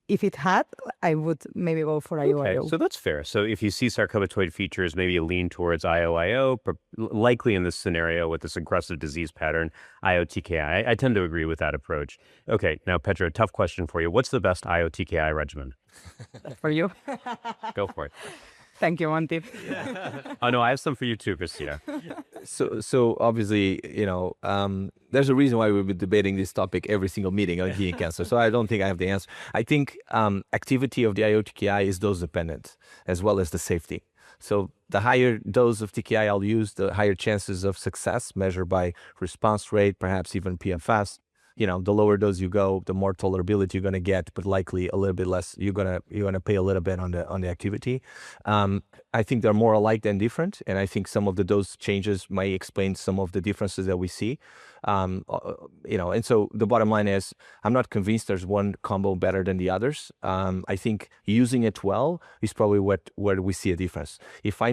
Speaker 3: if it had, I would maybe go for IO-IO.
Speaker 2: Okay, so that's fair. So if you see sarcomatoid features, maybe you lean towards IO-IO, likely in this scenario with this aggressive disease pattern, IO-TKI. I tend to agree with that approach. Okay, now Pedro, tough question for you. What's the best IO-TKI regimen?
Speaker 3: For you?
Speaker 2: Go for it.
Speaker 3: Thank you, Monty.
Speaker 2: Oh, no, I have some for you too, Christina.
Speaker 4: So obviously, there's a reason why we've been debating this topic every single meeting on kidney cancer. So I don't think I have the answer. I think activity of the IO-TKI is dose dependent, as well as the safety. So the higher dose of TKI I'll use, the higher chances of success measured by response rate, perhaps even PFS. The lower dose you go, the more tolerability you're going to get, but likely a little bit less. You're gonna pay a little bit on the activity. I think they're more alike than different, and I think some of the dose changes might explain some of the differences that we see. And so the bottom line is, I'm not convinced there's one combo better than the others. I think using it well is probably where we see a difference. If I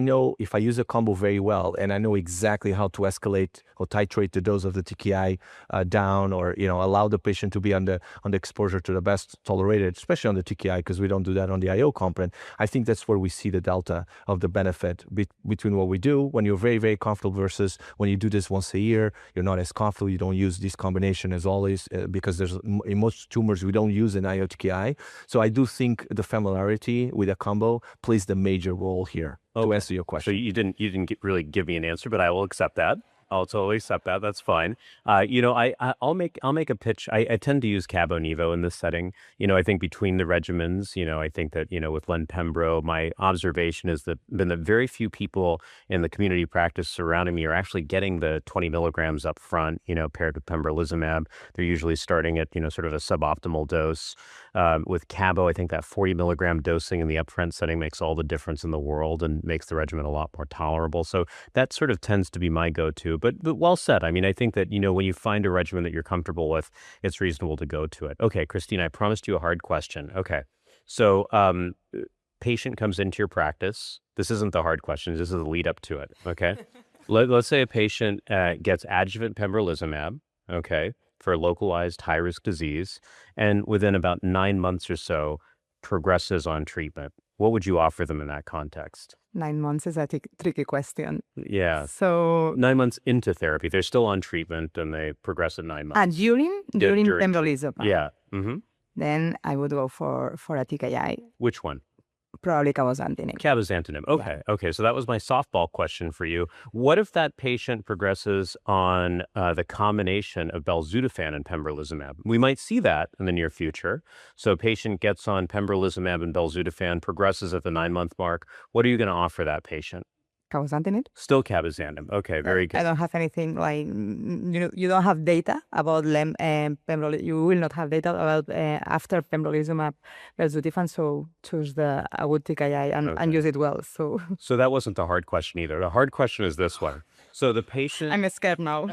Speaker 4: use a combo very well, and I know exactly how to escalate or titrate the dose of the TKI down, or allow the patient to be on the exposure to the best tolerated, especially on the TKI, because we don't do that on the IO component. I think that's where we see the delta of the benefit between what we do when you're very, very comfortable versus when you do this once a year. You're not as comfortable. You don't use this combination as always, because in most tumors we don't use an IO-TKI. So I do think the familiarity with a combo plays the major role here. To answer your question.
Speaker 2: So you didn't really give me an answer, but I will accept that. I'll totally accept that. That's fine. I'll make a pitch. I tend to use Cabo-Nivo in this setting. I think between the regimens, I think that, with Len-Pembro, my observation is that very few people in the community practice surrounding me are actually getting the 20 milligrams up front, paired with pembrolizumab. They're usually starting at, sort of a suboptimal dose. With Cabo, I think that 40 milligram dosing in the upfront setting makes all the difference in the world and makes the regimen a lot more tolerable. So that sort of tends to be my go-to. But well said. I mean, I think that, when you find a regimen that you're comfortable with, it's reasonable to go to it. Okay, Christina, I promised you a hard question. Okay. So patient comes into your practice. This isn't the hard question. This is the lead up to it. Okay. Let's say a patient gets adjuvant pembrolizumab, okay, for localized high-risk disease, and within about 9 months or so progresses on treatment. What would you offer them in that context?
Speaker 3: 9 months is a tricky question.
Speaker 2: Yeah.
Speaker 3: So
Speaker 2: 9 months into therapy, they're still on treatment and they progress in 9 months.
Speaker 3: And during pembrolizumab.
Speaker 2: Yeah.
Speaker 3: Then I would go for a TKI.
Speaker 2: Which one?
Speaker 3: Probably cabozantinib.
Speaker 2: Cabozantinib. Okay. Yeah. Okay. So that was my softball question for you. What if that patient progresses on the combination of belzutifan and pembrolizumab? We might see that in the near future. So a patient gets on pembrolizumab and belzutifan, progresses at the 9-month mark. What are you going to offer that patient?
Speaker 3: Cabozantinib.
Speaker 2: Still cabozantinib. Okay, very good.
Speaker 3: I don't have anything like, you don't have data about pembrolizumab. You will not have data about after pembrolizumab belzutifan, so choose a good TKI and use it well. So
Speaker 2: that wasn't the hard question either. The hard question is this one. So the patient...
Speaker 3: I'm scared now.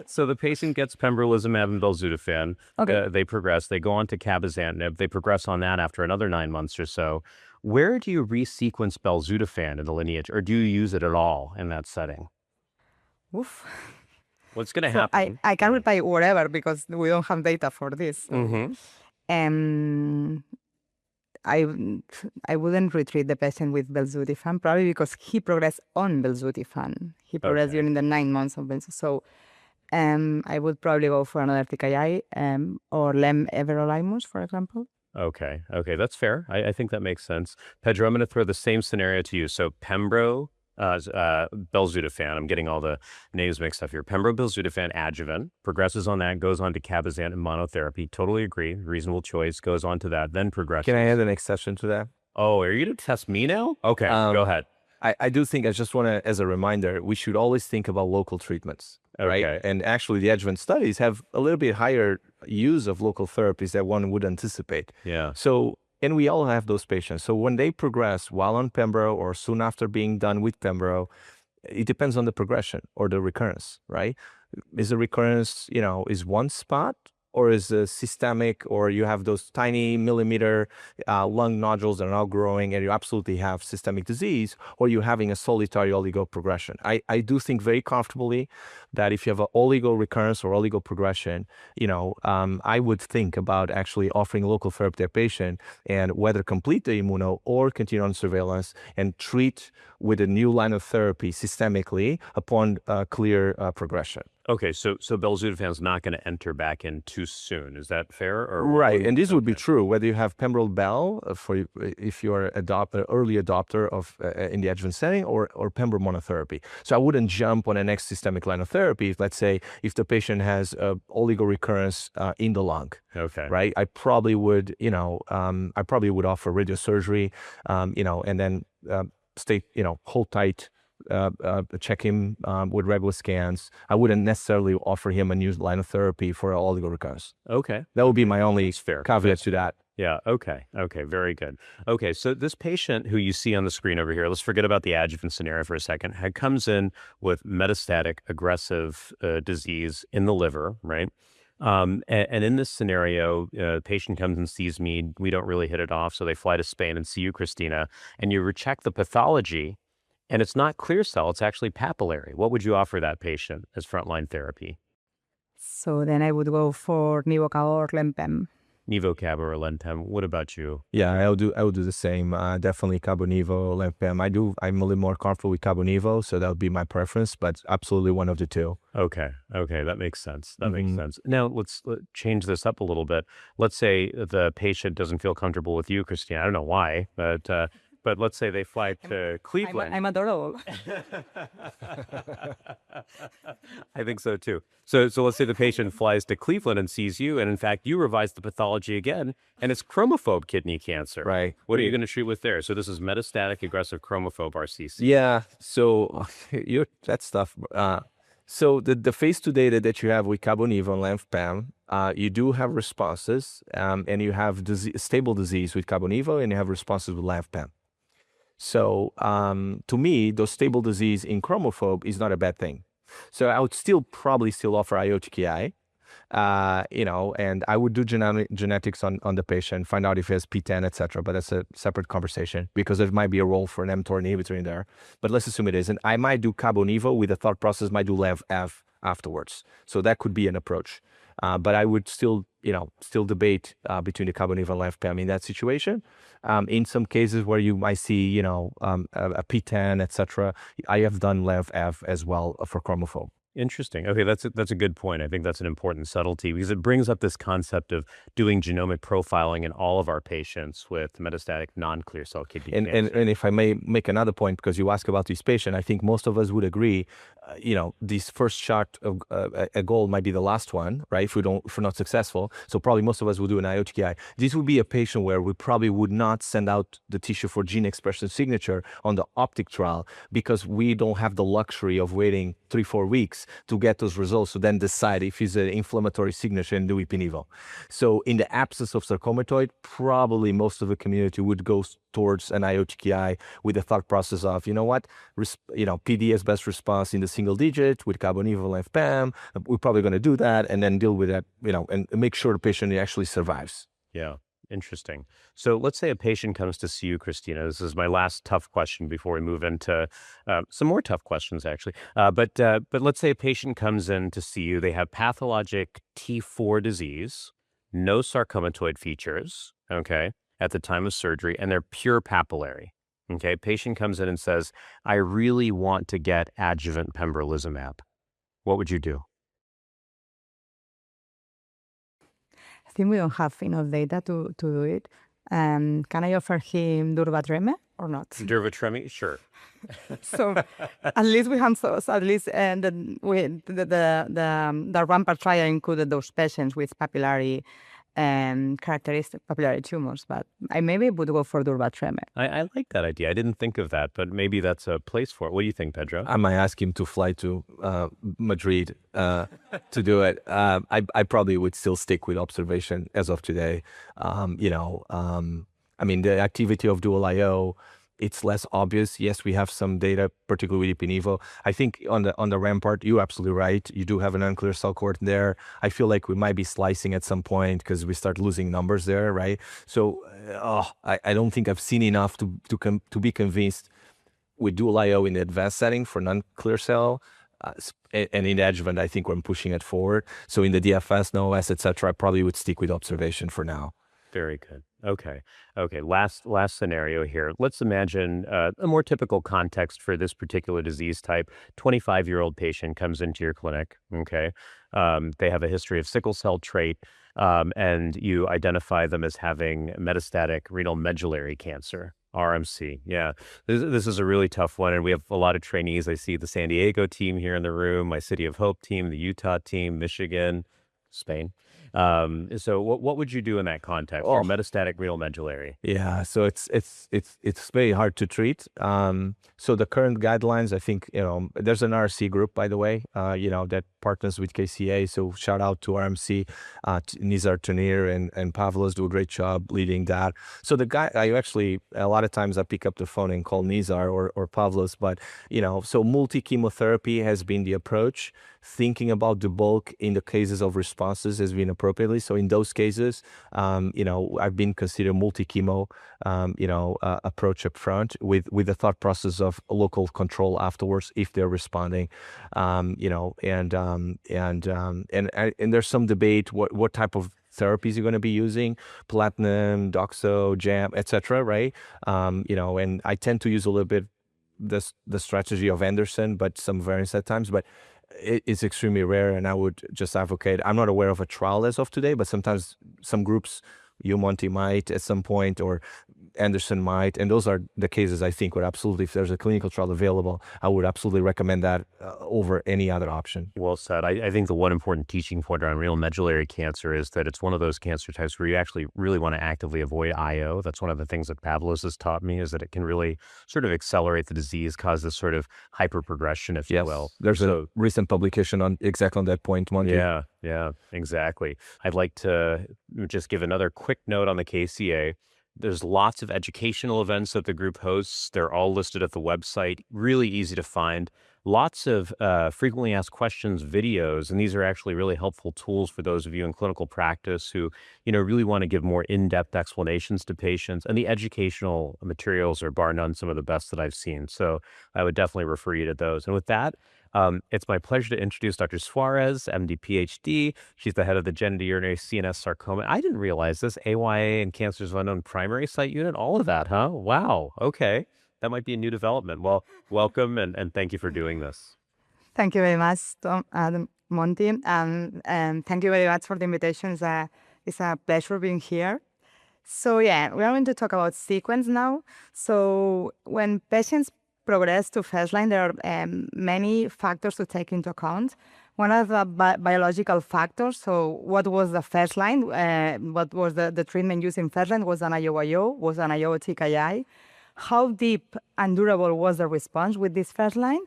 Speaker 2: So the patient gets pembrolizumab and belzutifan. Okay. They progress. They go on to cabozantinib. They progress on that after another 9 months or so. Where do you resequence belzutifan in the lineage, or do you use it at all in that setting?
Speaker 3: Oof.
Speaker 2: What's going to happen?
Speaker 3: I can reply whatever because we don't have data for this. I wouldn't retreat the patient with belzutifan, probably because he progressed on belzutifan. He progressed during the 9 months of belzutifan. So I would probably go for another TKI or everolimus, for example.
Speaker 2: Okay, that's fair. I think that makes sense. Pedro, I'm going to throw the same scenario to you. So Pembro, belzutifan, I'm getting all the names mixed up here. Pembro, belzutifan, adjuvant, progresses on that, goes on to cabozantinib monotherapy. Totally agree. Reasonable choice. Goes on to that, then progresses.
Speaker 4: Can I add an exception to that?
Speaker 2: Oh, are you going to test me now? Okay, go ahead.
Speaker 4: I do think, I just want to, as a reminder, we should always think about local treatments, right? And actually the adjuvant studies have a little bit higher use of local therapies that one would anticipate.
Speaker 2: Yeah.
Speaker 4: So, and we all have those patients. So when they progress while on Pembro or soon after being done with Pembro, it depends on the progression or the recurrence, right? Is the recurrence, is one spot? Or is it systemic, or you have those tiny millimeter lung nodules that are now growing and you absolutely have systemic disease, or you're having a solitary oligo progression. I do think very comfortably that if you have an oligo recurrence or oligo progression, I would think about actually offering local therapy to a patient and whether complete the immuno or continue on surveillance and treat with a new line of therapy systemically upon clear progression.
Speaker 2: Okay, so belzutifan is not going to enter back in too soon. Is that fair? Or
Speaker 4: right, and this would be true whether you have pembro bel if you're an early adopter of in the adjuvant setting or pembro monotherapy. So I wouldn't jump on the next systemic line of therapy. Let's say if the patient has oligo recurrence in the lung.
Speaker 2: Okay.
Speaker 4: Right, I probably would offer radiosurgery, and then stay, hold tight. Check him with regular scans. I wouldn't necessarily offer him a new line of therapy for oligo recurrence.
Speaker 2: Okay.
Speaker 4: That would be my only
Speaker 2: fair
Speaker 4: caveat to that.
Speaker 2: Yeah, okay, very good. Okay, so this patient who you see on the screen over here, let's forget about the adjuvant scenario for a second, comes in with metastatic aggressive disease in the liver, right? And in this scenario, the patient comes and sees me. We don't really hit it off, so they fly to Spain and see you, Christina, and you recheck the pathology. And it's not clear cell, it's actually papillary. What would you offer that patient as frontline therapy?
Speaker 3: So then I would go for NIVO-CABO or LEN-PEM.
Speaker 2: NIVO-CABO or LEN-PEM. What about you?
Speaker 4: Yeah, I would do the same. Definitely CABO-NIVO, LEN-PEM. I'm a little more comfortable with CABO-NIVO, so that would be my preference, but absolutely one of the two.
Speaker 2: Okay, that makes sense. Makes sense. Now let's change this up a little bit. Let's say the patient doesn't feel comfortable with you, Christina. I don't know why, but let's say they fly to Cleveland.
Speaker 3: I'm adorable.
Speaker 2: I think so too. So let's say the patient flies to Cleveland and sees you, and in fact, you revise the pathology again, and it's chromophobe kidney cancer.
Speaker 4: Right.
Speaker 2: What are you going to treat with there? So this is metastatic aggressive chromophobe RCC.
Speaker 4: Yeah. So that stuff. So the phase 2 data that you have with CABO-NIVO and LEN-PEM, you do have responses, and you have stable disease with CABO-NIVO, and you have responses with LEN-PEM. So to me, those stable disease in chromophobe is not a bad thing. So I would probably still offer IO-TKI, and I would do genetics on the patient, find out if he has PTEN, etc. But that's a separate conversation because there might be a role for an mTOR inhibitor in there. But let's assume it isn't. I might do CABO-NIVO with the thought process, might do LEV-F afterwards. So that could be an approach. But I would still debate between the CABO-NIVO and LEN-PEM in that situation. In some cases where you might see, a PTEN, etc., I have done LEV-F as well for chromophobe.
Speaker 2: Interesting. Okay, that's a good point. I think that's an important subtlety because it brings up this concept of doing genomic profiling in all of our patients with metastatic non-clear cell kidney cancer.
Speaker 4: And if I may make another point, because you ask about this patient, I think most of us would agree, this first shot of a goal might be the last one, right? If we're not successful, so probably most of us will do an IO-TKI. This would be a patient where we probably would not send out the tissue for gene expression signature on the OPTIC trial because we don't have the luxury of waiting 3-4 weeks to get those results to then decide if it's an inflammatory signature and do ipi-nivo. So in the absence of sarcomatoid, probably most of the community would go towards an IO-TKI with the thought process of, PD as best response in the single digit with CABO-NIVO, LEN-PEM. We're probably going to do that and then deal with that, and make sure the patient actually survives.
Speaker 2: Yeah. Interesting. So let's say a patient comes to see you, Christina. This is my last tough question before we move into some more tough questions, actually. But let's say a patient comes in to see you. They have pathologic T4 disease, no sarcomatoid features, okay? at the time of surgery, and they're pure papillary. Okay, patient comes in and says, I really want to get adjuvant pembrolizumab. What would you do?
Speaker 3: I think we don't have enough data to do it. Can I offer him durvalumab or not?
Speaker 2: Durvalumab, sure.
Speaker 3: So at least we have those. At least the Rampart trial included those patients with papillary characteristic papillary tumors, but I maybe would go for durvalumab.
Speaker 2: I like that idea. I didn't think of that, but maybe that's a place for it. What do you think, Pedro?
Speaker 4: I might ask him to fly to Madrid to do it. I probably would still stick with observation as of today. I mean, the activity of dual IO, it's less obvious. Yes, we have some data, particularly with Ipi/Nivo. I think on the Rampart, you're absolutely right. You do have an unclear cell cohort there. I feel like we might be slicing at some point because we start losing numbers there, right? So I don't think I've seen enough to be convinced with dual IO in the advanced setting for non-clear cell. And in the adjuvant, I think we're pushing it forward. So in the DFS, no OS, etc., I probably would stick with observation for now.
Speaker 2: Very good. Okay. Last scenario here. Let's imagine a more typical context for this particular disease type. 25-year-old patient comes into your clinic. Okay. They have a history of sickle cell trait, and you identify them as having metastatic renal medullary cancer. RMC. Yeah. This is a really tough one. And we have a lot of trainees. I see the San Diego team here in the room, my City of Hope team, the Utah team, Michigan, Spain. So what would you do in that context for metastatic renal medullary?
Speaker 4: Yeah, so it's very hard to treat. So the current guidelines, I think, there's an RC group, by the way, that partners with KCA. So shout out to RMC, Nizar Tanir and Pavlos do a great job leading that. So the guy, a lot of times I pick up the phone and call Nizar or Pavlos, but, so multi-chemotherapy has been the approach. Thinking about the bulk in the cases of responses has been appropriately. So in those cases, I've been considering multi-chemo, approach up front with the thought process of local control afterwards if they're responding, and there's some debate what type of therapies you're going to be using, platinum, doxo, jam, etc. Right? And I tend to use a little bit the strategy of Anderson, but some variants at times, but it's extremely rare, and I would just advocate. I'm not aware of a trial as of today, but sometimes some groups, Monty might at some point, or Anderson might, and those are the cases I think would absolutely, if there's a clinical trial available, I would absolutely recommend that over any other option.
Speaker 2: Well said. I think the one important teaching point around renal medullary cancer is that it's one of those cancer types where you actually really want to actively avoid IO. That's one of the things that Pavlos has taught me, is that it can really sort of accelerate the disease, cause this sort of hyperprogression, if you will.
Speaker 4: There's a recent publication on that point, Monty.
Speaker 2: Yeah, exactly. I'd like to just give another quick note on the KCA. There's lots of educational events that the group hosts. They're all listed at the website. Really easy to find. Lots of frequently asked questions videos, and these are actually really helpful tools for those of you in clinical practice who, really want to give more in-depth explanations to patients. And the educational materials are bar none some of the best that I've seen. So I would definitely refer you to those. And with that, it's my pleasure to introduce Dr. Suarez, MD, PhD. She's the head of the genitourinary CNS sarcoma. I didn't realize this, AYA and Cancers of Unknown Primary Site Unit, all of that, huh? Wow. Okay. That might be a new development. Well, welcome, and thank you for doing this.
Speaker 3: Thank you very much, Tom, Monty, and thank you very much for the invitation. It's a pleasure being here. So yeah, we are going to talk about sequence now. So when patients progress to first line, there are many factors to take into account. One of the biological factors, so what was the first line, what was the treatment used in first line, was an IO-IO, was an IO-TKI, how deep and durable was the response with this first line,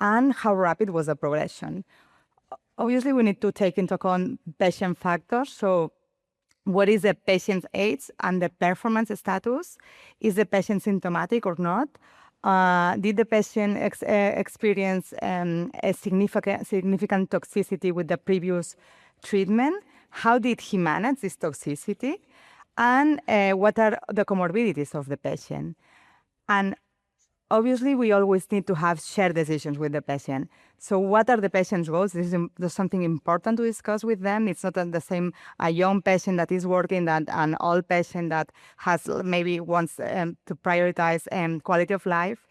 Speaker 3: and how rapid was the progression. Obviously, we need to take into account patient factors, so what is the patient's age and the performance status? Is the patient symptomatic or not? Did the patient experience a significant toxicity with the previous treatment? How did he manage this toxicity? And what are the comorbidities of the patient? And obviously, we always need to have shared decisions with the patient. So what are the patient's goals? This is something important to discuss with them. It's not the same a young patient that is working than an old patient that has maybe wants to prioritize quality of life.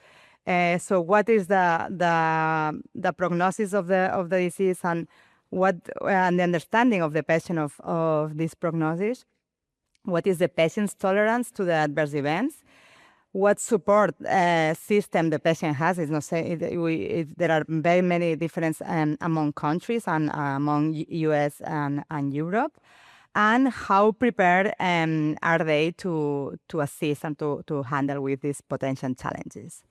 Speaker 3: So what is the prognosis of the disease, and the understanding of the patient of this prognosis? What is the patient's tolerance to the adverse events? What support system the patient has? It's not saying there are very many differences among countries and among US and Europe, and how prepared are they to assist and to handle with these potential challenges.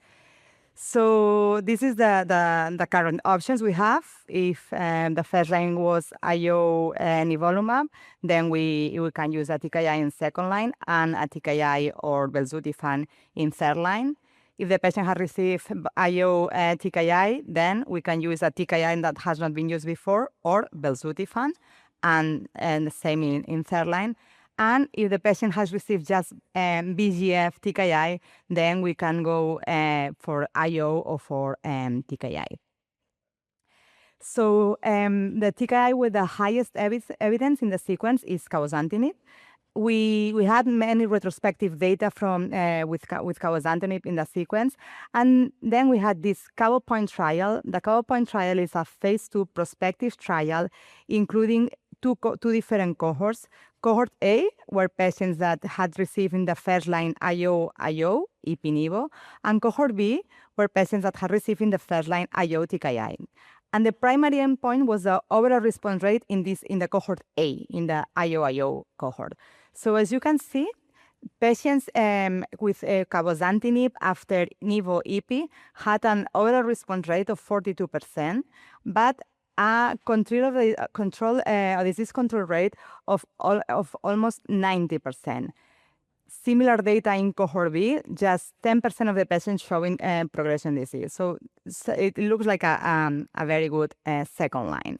Speaker 3: So this is the current options we have. If the first line was IO nivolumab, then we can use a TKI in second line and a TKI or belzutifan in third line. If the patient has received IO TKI, then we can use a TKI that has not been used before or belzutifan, and the same in third line. And if the patient has received just VEGF TKI, then we can go for IO or for TKI. So the TKI with the highest evidence in the sequence is cabozantinib. We had many retrospective data from with cabozantinib in the sequence, and then we had this CABO Point trial. The CABO Point trial is a phase 2 prospective trial, including two different cohorts. Cohort A were patients that had received in the first line IO, ipi-nivo, and cohort B were patients that had received in the first line IO TKI. And the primary endpoint was the overall response rate in the cohort A, in the IO cohort. So as you can see, patients with cabozantinib after nivo-ipi had an overall response rate of 42%, but a disease control rate of almost 90%. Similar data in cohort B, just 10% of the patients showing progression disease. So it looks like a very good second line.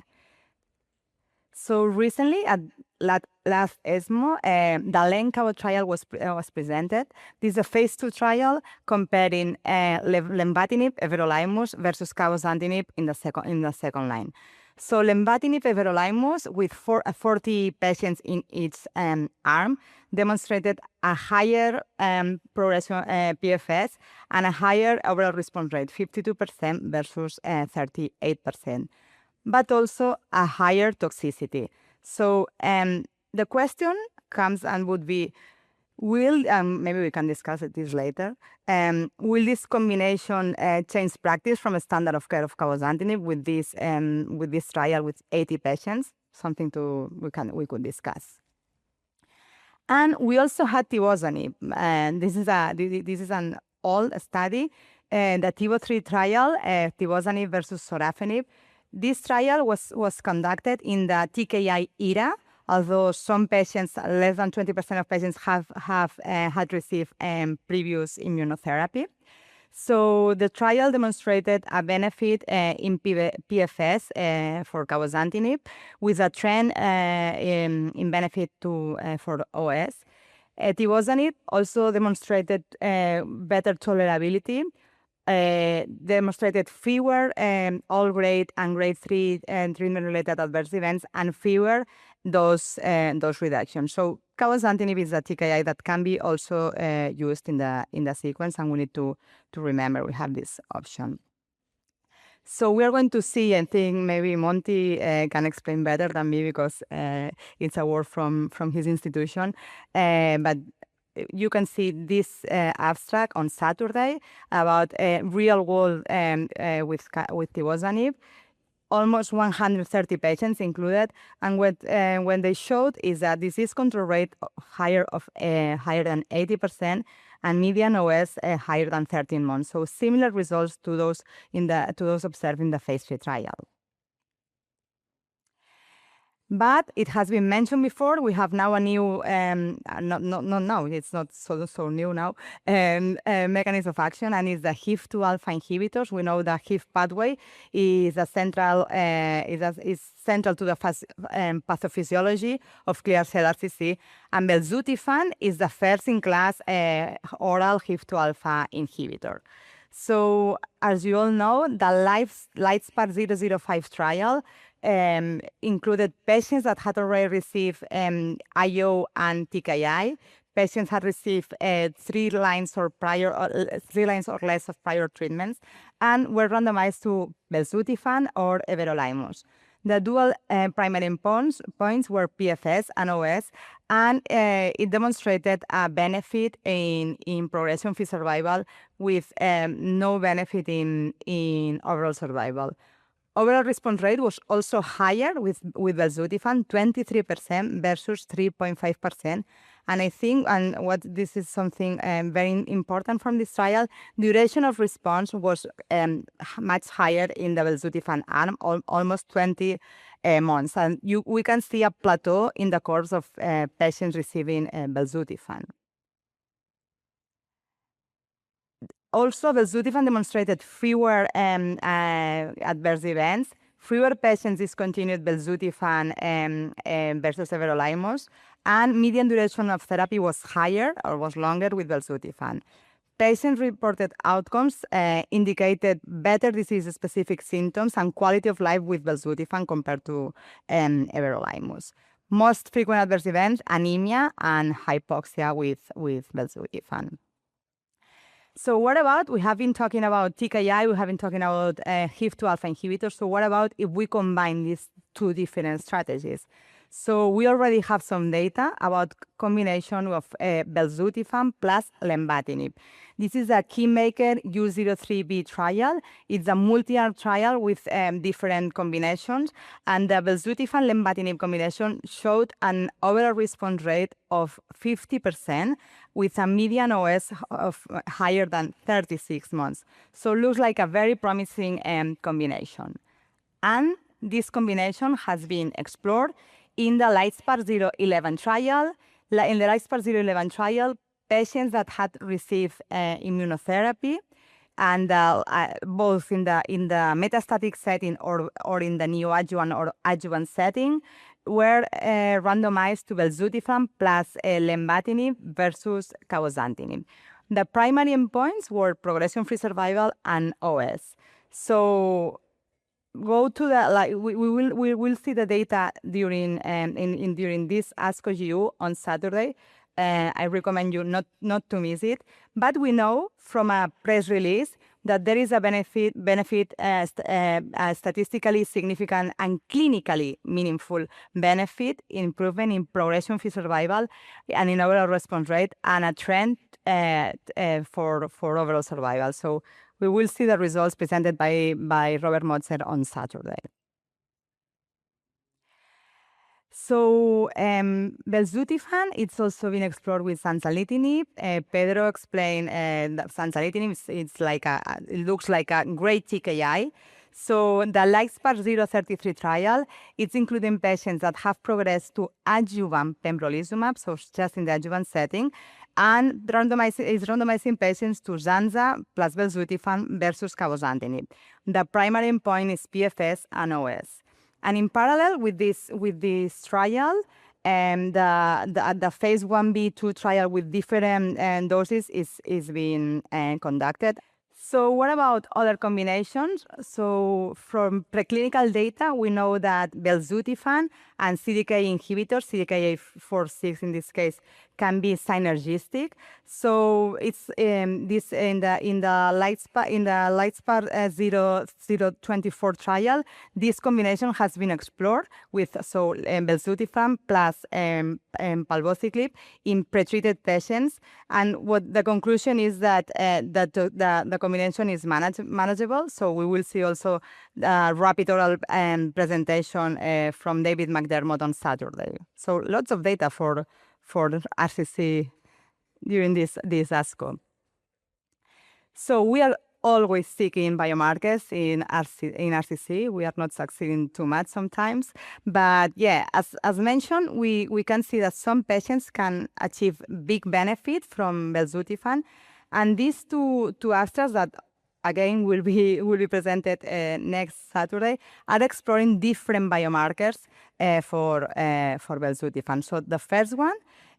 Speaker 3: So recently at last ESMO, the LEN-CABO trial was presented. This is a phase 2 trial comparing lenvatinib, everolimus versus cabozantinib in the second line. So lenvatinib, everolimus with 40 patients in each arm demonstrated a higher progression PFS and a higher overall response rate, 52% versus 38%, but also a higher toxicity. So the question comes and would be, maybe we can discuss this later, will this combination change practice from a standard of care of cabozantinib with this trial with 80 patients? Something we could discuss. And we also had tivozanib, and this is an old study, the TIVO3 trial, tivozanib versus sorafenib. This trial was conducted in the TKI era, although some patients, less than 20% of patients, had received previous immunotherapy. So the trial demonstrated a benefit in PFS for cabozantinib, with a trend in benefit for OS. Tivozanib also demonstrated better tolerability, demonstrated fewer all-grade and grade 3 treatment-related adverse events, and fewer dose reduction. So cabozantinib is a TKI that can be also used in the sequence, and we need to remember we have this option. So we are going to see, I think maybe Monty can explain better than me, because it's a word from his institution, but you can see this abstract on Saturday about real world with tivozanib. Almost 130 patients included, and when they showed is that disease control rate higher than 80%, and median OS higher than 13 months. So similar results to those observed in the phase 3 trial. But it has been mentioned before, we have now a new, it's not so new now, mechanism of action, and it's the HIF-2 alpha inhibitors. We know the HIF pathway is central to the pathophysiology of clear cell RCC, and belzutifan is the first-in-class oral HIF-2 alpha inhibitor. So as you all know, the LIGHTSPAR 005 trial included patients that had already received IO and TKI. Patients had received 3 lines or less of prior treatments, and were randomized to belzutifan or everolimus. The dual primary endpoints were PFS and OS, and it demonstrated a benefit in progression-free survival with no benefit in overall survival. Overall response rate was also higher with belzutifan, 23% versus 3.5%. And I think, and what this is something very important from this trial, duration of response was much higher in the belzutifan arm, almost 20 months. And we can see a plateau in the course of patients receiving belzutifan. Also, belzutifan demonstrated fewer adverse events. Fewer patients discontinued belzutifan versus everolimus, and median duration of therapy was higher or was longer with belzutifan. Patient-reported outcomes indicated better disease-specific symptoms and quality of life with belzutifan compared to everolimus. Most frequent adverse events, anemia and hypoxia with belzutifan. So what about, we have been talking about TKI, we have been talking about HIF-2 alpha inhibitors, so what about if we combine these two different strategies? So we already have some data about combination of belzutifan plus lenvatinib. This is a Keymaker U03B trial. It's a multi-arm trial with different combinations, and the belzutifan lenvatinib combination showed an overall response rate of 50% with a median OS of higher than 36 months. So it looks like a very promising combination. And this combination has been explored in the LIGHTSPAR 011 trial. In the LIGHTSPAR 011 trial, patients that had received immunotherapy, and both in the metastatic setting or in the neoadjuvant or adjuvant setting, were randomized to belzutifan plus lenvatinib versus cabozantinib. The primary endpoints were progression-free survival and OS. So go to the we will see the data during during this ASCO GU on Saturday. I recommend you not to miss it. But we know from a press release that there is a benefit statistically significant and clinically meaningful benefit improvement in progression-free survival and in overall response rate, and a trend for overall survival. So we will see the results presented by Robert Motzer on Saturday. So belzutifan, it's also been explored with zanzalintinib. Pedro explained that zanzalintinib it looks like a great TKI. So the LIGHTSPAR 033 trial, it's including patients that have progressed to adjuvant pembrolizumab, so just in the adjuvant setting, and is randomizing patients to zanza plus belzutifan versus cabozantinib. The primary endpoint is PFS and OS. And in parallel with this trial, the phase 1b/2 trial with different doses is being conducted. So what about other combinations? So from preclinical data, we know that belzutifan and CDK inhibitors, CDK4/6 in this case, can be synergistic. So it's this in the LIGHTSPAR 024 trial. This combination has been explored with belzutifan plus palbociclib in pretreated patients, and what the conclusion is that the combination is manageable. So we will see also rapid oral presentation from David McDermott on Saturday. So lots of data for RCC during this ASCO. So we are always seeking biomarkers in RCC. We are not succeeding too much sometimes. But yeah, as mentioned, we can see that some patients can achieve big benefit from belzutifan. And these two abstracts that again will be presented next Saturday are exploring different biomarkers for belzutifan. So the first one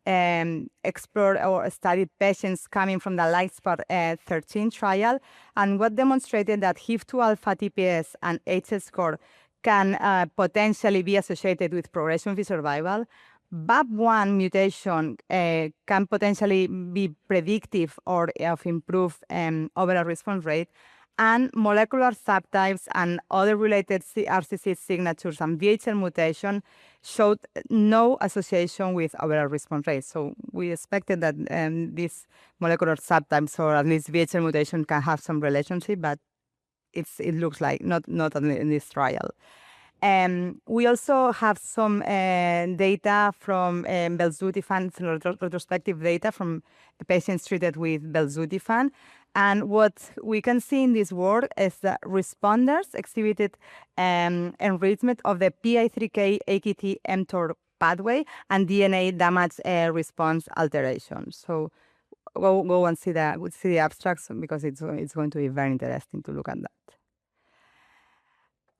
Speaker 3: explored or studied patients coming from the LIGHTSPOT 13 trial, and what demonstrated that HIF2 alpha TPS and HS score can potentially be associated with progression-free survival. BAP1 mutation can potentially be predictive or of improved overall response rate, and molecular subtypes and other related RCC signatures and VHL mutation showed no association with overall response rate. So we expected that these molecular subtypes or at least VHL mutation can have some relationship, but it looks like not in this trial. We also have some data from belzutifan, retrospective data from patients treated with belzutifan. And what we can see in this work is that responders exhibited enrichment of the PI3K, AKT, mTOR pathway and DNA damage response alterations. So go and see the abstracts because it's going to be very interesting to look at that.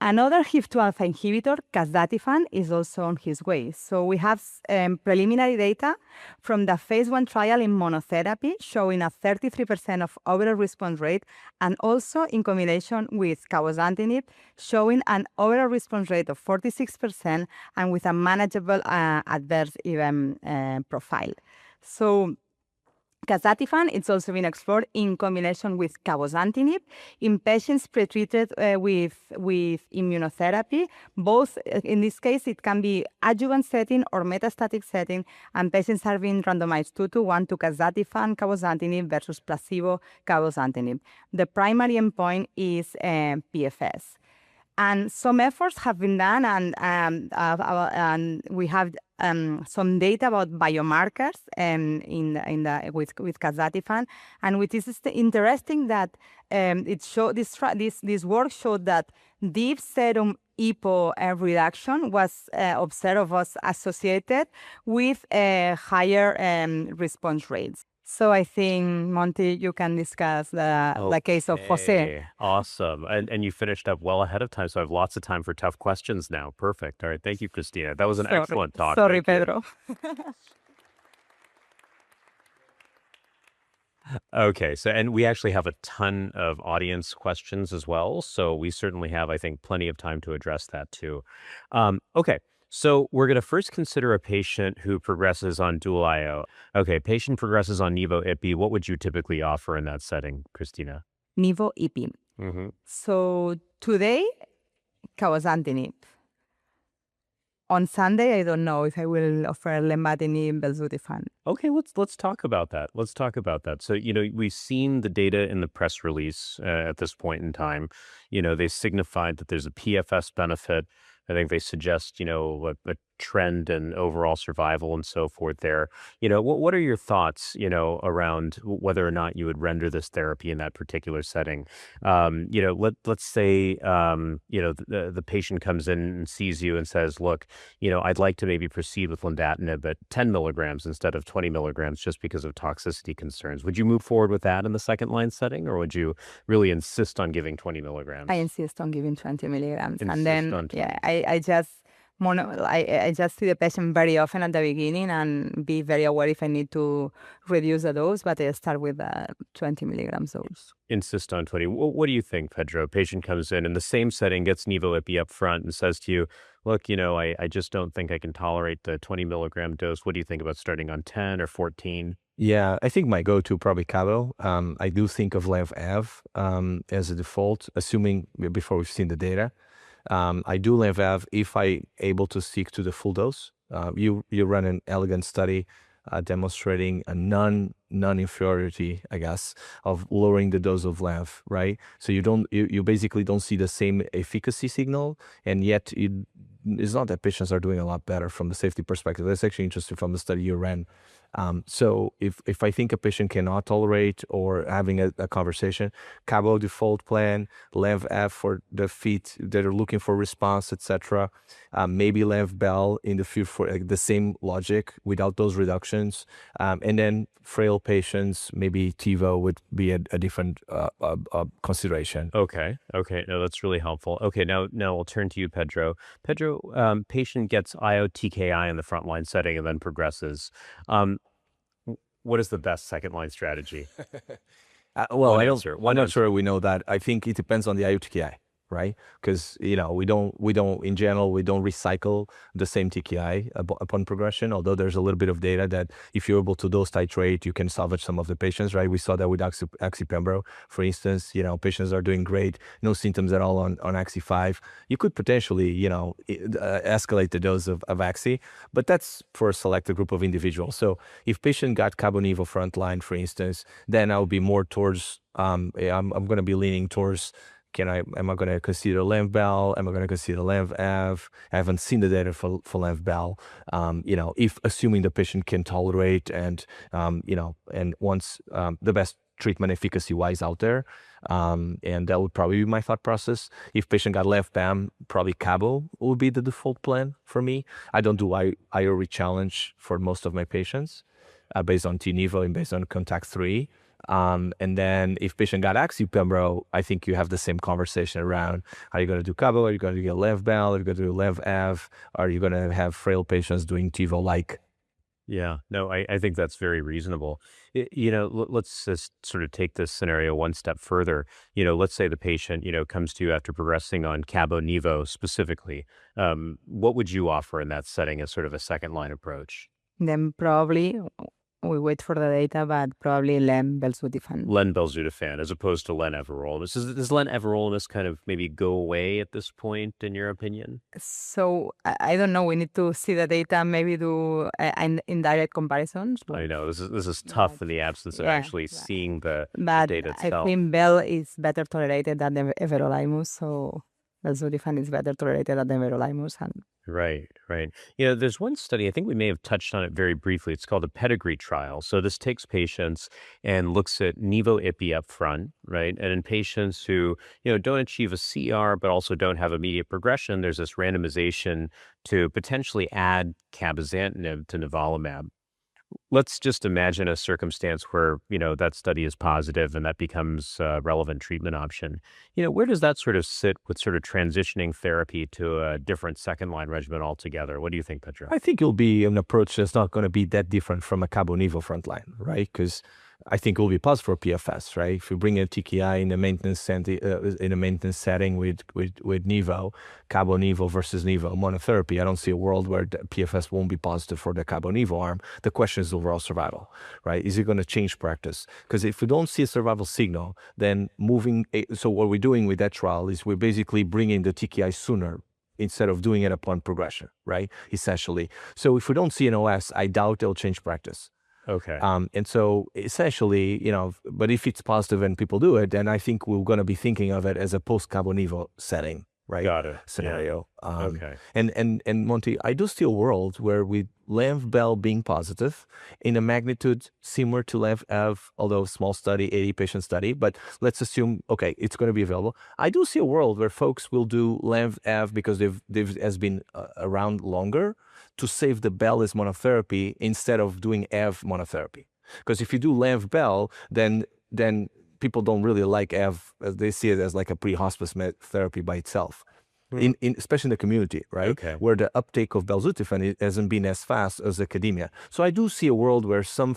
Speaker 3: Another HIF2 alpha inhibitor, casdatifan, is also on his way. So we have preliminary data from the phase 1 trial in monotherapy showing a 33% of overall response rate, and also in combination with cabozantinib showing an overall response rate of 46% and with a manageable adverse event profile. So casdatifan, it's also been explored in combination with cabozantinib in patients pretreated with immunotherapy. Both, in this case, it can be adjuvant setting or metastatic setting, and patients have been randomized 2-1 to casdatifan, cabozantinib versus placebo cabozantinib. The primary endpoint is PFS. And some efforts have been done, and we have some data about biomarkers with casdatifan, and which is interesting that this work showed that deep serum EPO reduction was observed was associated with higher response rates. So I think, Monty, you can discuss the case of Jose.
Speaker 2: Awesome. And you finished up well ahead of time, so I have lots of time for tough questions now. Perfect. All right. Thank you, Cristina. That was an excellent talk.
Speaker 3: Sorry, Pedro.
Speaker 2: Okay. So, and we actually have a ton of audience questions as well. So we certainly have, I think, plenty of time to address that too. Okay. So we're going to first consider a patient who progresses on dual IO. Okay, patient progresses on nivo-ipi. What would you typically offer in that setting, Cristina?
Speaker 3: Nivo-ipi.
Speaker 2: Mm-hmm.
Speaker 3: So today, cabozantinib. On Sunday, I don't know if I will offer lenvatinib, belzutifan.
Speaker 2: Okay, let's talk about that. Let's talk about that. So, we've seen the data in the press release at this point in time. They signified that there's a PFS benefit. I think they suggest, a trend in overall survival and so forth there. What are your thoughts, around whether or not you would render this therapy in that particular setting? Let's say, the patient comes in and sees you and says, look, I'd like to maybe proceed with lenvatinib at 10 milligrams instead of 20 milligrams just because of toxicity concerns. Would you move forward with that in the second line setting, or would you really insist on giving 20 milligrams?
Speaker 3: I insist on giving 20 milligrams.
Speaker 2: And then,
Speaker 3: I just see the patient very often at the beginning and be very aware if I need to reduce the dose, but I start with 20 milligrams dose.
Speaker 2: Insist on 20. What do you think, Pedro? Patient comes in the same setting, gets nivo-ipi up front and says to you, look, I just don't think I can tolerate the 20 milligram dose. What do you think about starting on 10 or 14?
Speaker 4: Yeah, I think my go-to probably cabo. I do think of lenv-ev as a default, assuming before we've seen the data. I do lenv-ev if I able to stick to the full dose. You run an elegant study demonstrating a non-inferiority, I guess, of lowering the dose of lenv, right? So you basically don't see the same efficacy signal, and yet it's not that patients are doing a lot better from the safety perspective. That's actually interesting from the study you ran. So if I think a patient cannot tolerate or having a conversation, CABO default plan, LENV-F for the feet that are looking for response, etc. Maybe LENV-BEL in the field for the same logic without those reductions. And then frail patients, maybe TiVo would be a different consideration.
Speaker 2: Okay. No, that's really helpful. Okay, now I'll turn to you, Pedro. Pedro, patient gets IO-TKI in the frontline setting and then progresses. What is the best second-line strategy?
Speaker 4: Well, I'm not sure we know that. I think it depends on the IO-TKI, right? Because we don't in general we don't recycle the same TKI upon progression. Although there's a little bit of data that if you're able to dose titrate, you can salvage some of the patients, right? We saw that with ACCPE, for instance. Patients are doing great, no symptoms at all on ACC5. You could potentially escalate the dose of AXI, but that's for a selected group of individuals. So if patient got Cabo-Nivo frontline, for instance, then I'll be more towards I'm going to be leaning towards am I going to consider LENV-BEL? Am I going to consider LENV-F? I haven't seen the data for LENV-BEL. If assuming the patient can tolerate and wants the best treatment efficacy-wise out there, and that would probably be my thought process. If patient got LENV-BAM, probably CABO would be the default plan for me. I don't do IO rechallenge for most of my patients based on T-Nivo and based on Contact 3. And then if patient got ACCPE, I think you have the same conversation around, are you going to do CABO? Are you going to get LENV-BEL? Are you going to do LENV-F? Are you going to have frail patients doing TiVo-like?
Speaker 2: Yeah, no, I think that's very reasonable. Let's just sort of take this scenario one step further. Let's say the patient, comes to you after progressing on Cabo-Nivo specifically. What would you offer in that setting as sort of a second line approach?
Speaker 3: Then probably we wait for the data, but probably len-belzutifan.
Speaker 2: Len-belzutifan as opposed to len-everolimus. Does len-everolimus kind of maybe go away at this point, in your opinion?
Speaker 3: So I don't know. We need to see the data, maybe do indirect comparisons.
Speaker 2: I know this is tough in the absence of actually seeing the data itself.
Speaker 3: I think Bel is better tolerated than the everolimus, so belzutifan is better tolerated than the everolimus.
Speaker 2: Right. There's one study, I think we may have touched on it very briefly. It's called a pedigree trial. So this takes patients and looks at Nivo-IPI up front, right? And in patients who, don't achieve a CR, but also don't have immediate progression, there's this randomization to potentially add cabozantinib to nivolumab. Let's just imagine a circumstance where, that study is positive and that becomes a relevant treatment option. Where does that sort of sit with sort of transitioning therapy to a different second line regimen altogether? What do you think, Pedro?
Speaker 4: I think it'll be an approach that's not going to be that different from a Cabo-Nivo frontline, right? Because I think it will be positive for PFS, right? If you bring a TKI in a maintenance setting with Nivo, Cabo-Nivo versus Nivo monotherapy, I don't see a world where the PFS won't be positive for the Cabo-Nivo arm. The question is overall survival, right? Is it going to change practice? Because if we don't see a survival signal, then so what we're doing with that trial is we're basically bringing the TKI sooner instead of doing it upon progression, right? Essentially. So if we don't see an OS, I doubt it'll change practice.
Speaker 2: Okay.
Speaker 4: And so essentially, but if it's positive and people do it, then I think we're going to be thinking of it as a post-Cabo-Nivo setting, right?
Speaker 2: Got it.
Speaker 4: Scenario.
Speaker 2: Yeah. Okay.
Speaker 4: And Monty, I do see a world where with LENV-BEL being positive in a magnitude similar to LENV-F, although small study, 80-patient study, but let's assume, okay, it's going to be available. I do see a world where folks will do LENV-F because they've has been around longer to save the BEL as monotherapy instead of doing EV monotherapy. Because if you do LENV-BEL, then people don't really like EV, they see it as like a pre-hospice therapy by itself. Especially in the community, right?
Speaker 2: Okay.
Speaker 4: Where the uptake of belzutifan hasn't been as fast as academia. So I do see a world where some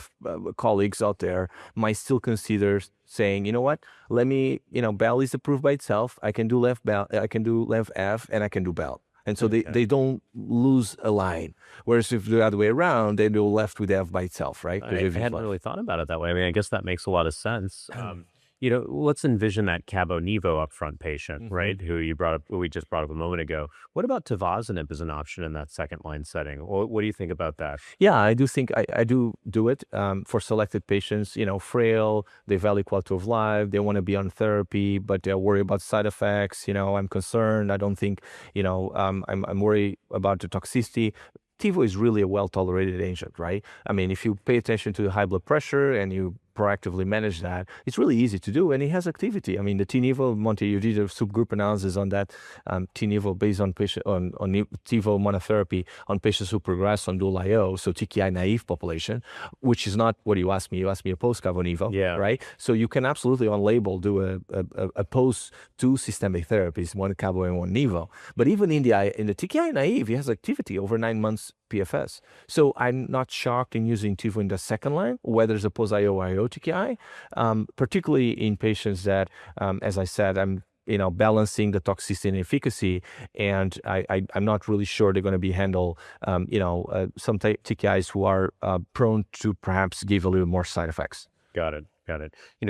Speaker 4: colleagues out there might still consider saying, you know what, let me, BEL is approved by itself. I can do LENV-BEL, I can do LENV-F, and I can do BEL. And so they don't lose a line. Whereas if the other way around, they're left with F by itself, right?
Speaker 2: I hadn't really thought about it that way. I mean, I guess that makes a lot of sense. Let's envision that Cabo-Nivo upfront patient, right? Who we just brought up a moment ago. What about tivozanib as an option in that second line setting? What do you think about that?
Speaker 4: Yeah, I do think I do it for selected patients, frail, they value quality of life, they want to be on therapy, but they're worried about side effects. I'm concerned. I don't think, I'm worried about the toxicity. TiVo is really a well-tolerated agent, right? I mean, if you pay attention to the high blood pressure and you proactively manage that, it's really easy to do, and it has activity. I mean, the TiVo, Monte, you did a subgroup analysis on that TiVo based on TiVo monotherapy on patients who progress on dual IO, so TKI naive population, which is not what you asked me. You asked me a post-CABO Nivo, right? So you can absolutely on label do a post two systemic therapies, one CABO and one Nivo. But even in the TKI naive, it has activity over 9 months PFS. So I'm not shocked in using TiVo in the second line, whether it's a post-IO TKI, particularly in patients that, as I said, I'm balancing the toxicity and efficacy, and I'm not really sure they're going to be handled, some TKIs who are prone to perhaps give a little more side effects.
Speaker 2: Got it.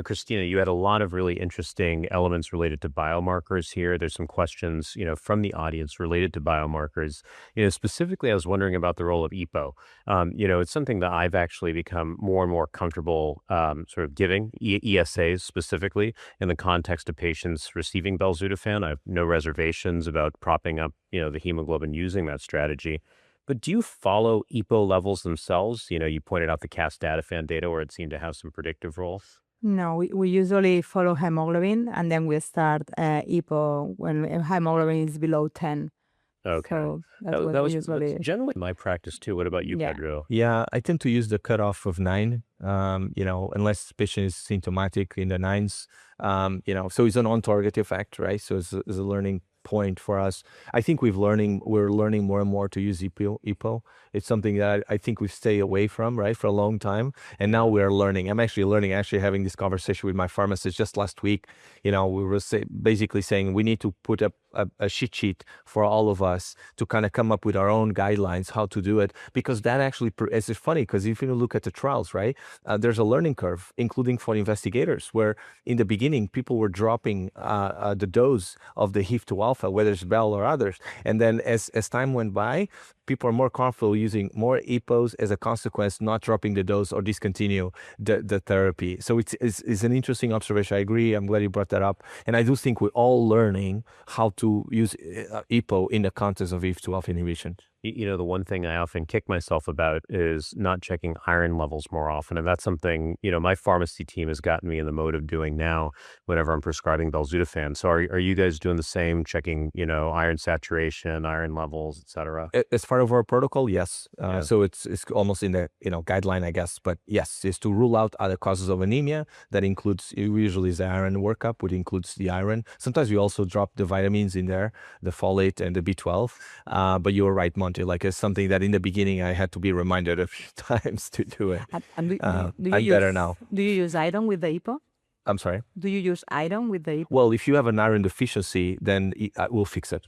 Speaker 2: Christina, you had a lot of really interesting elements related to biomarkers here. There's some questions, from the audience related to biomarkers. Specifically, I was wondering about the role of EPO. It's something that I've actually become more and more comfortable sort of giving ESAs specifically in the context of patients receiving belzutifan. I have no reservations about propping up, the hemoglobin using that strategy. But do you follow EPO levels themselves? You pointed out the casdatifan data where it seemed to have some predictive roles.
Speaker 3: No, we usually follow hemoglobin, and then we start EPO when hemoglobin is below 10.
Speaker 2: Okay.
Speaker 3: So that's
Speaker 2: that's generally my practice too. What about you, Pedro?
Speaker 4: Yeah, I tend to use the cutoff of 9, unless the patient is symptomatic in the 9s, so it's an on-target effect, right? So it's a learning point for us. I think we're learning more and more to use EPO. It's something that I think we stay away from, right, for a long time. And now we're learning. I'm actually having this conversation with my pharmacist just last week. We were basically saying we need to put up a cheat sheet for all of us to kind of come up with our own guidelines, how to do it, because that actually, it's funny, because if you look at the trials, right, there's a learning curve, including for investigators, where in the beginning, people were dropping the dose of the HIF-2 alpha, whether it's Bell or others. And then as time went by, people are more comfortable using more EPOs as a consequence, not dropping the dose or discontinue the therapy. So it's an interesting observation. I agree. I'm glad you brought that up. And I do think we're all learning how to use EPO in the context of HIF-2 alpha inhibition.
Speaker 2: The one thing I often kick myself about is not checking iron levels more often. And that's something, my pharmacy team has gotten me in the mode of doing now whenever I'm prescribing belzutifan. So are you guys doing the same, checking, iron saturation, iron levels, et cetera?
Speaker 4: As part of our protocol, yes. So it's almost in the, guideline, I guess. But yes, it's to rule out other causes of anemia. That includes, usually is the iron workup, which includes the iron. Sometimes we also drop the vitamins in there, the folate and the B12. But you were right, Monty. Like it's something that in the beginning I had to be reminded a few times to do it.
Speaker 3: And
Speaker 4: I'm better now.
Speaker 3: Do you use iron with the EPO?
Speaker 4: I'm sorry?
Speaker 3: Do you use iron with the EPO?
Speaker 4: Well, if you have an iron deficiency, then we'll fix it.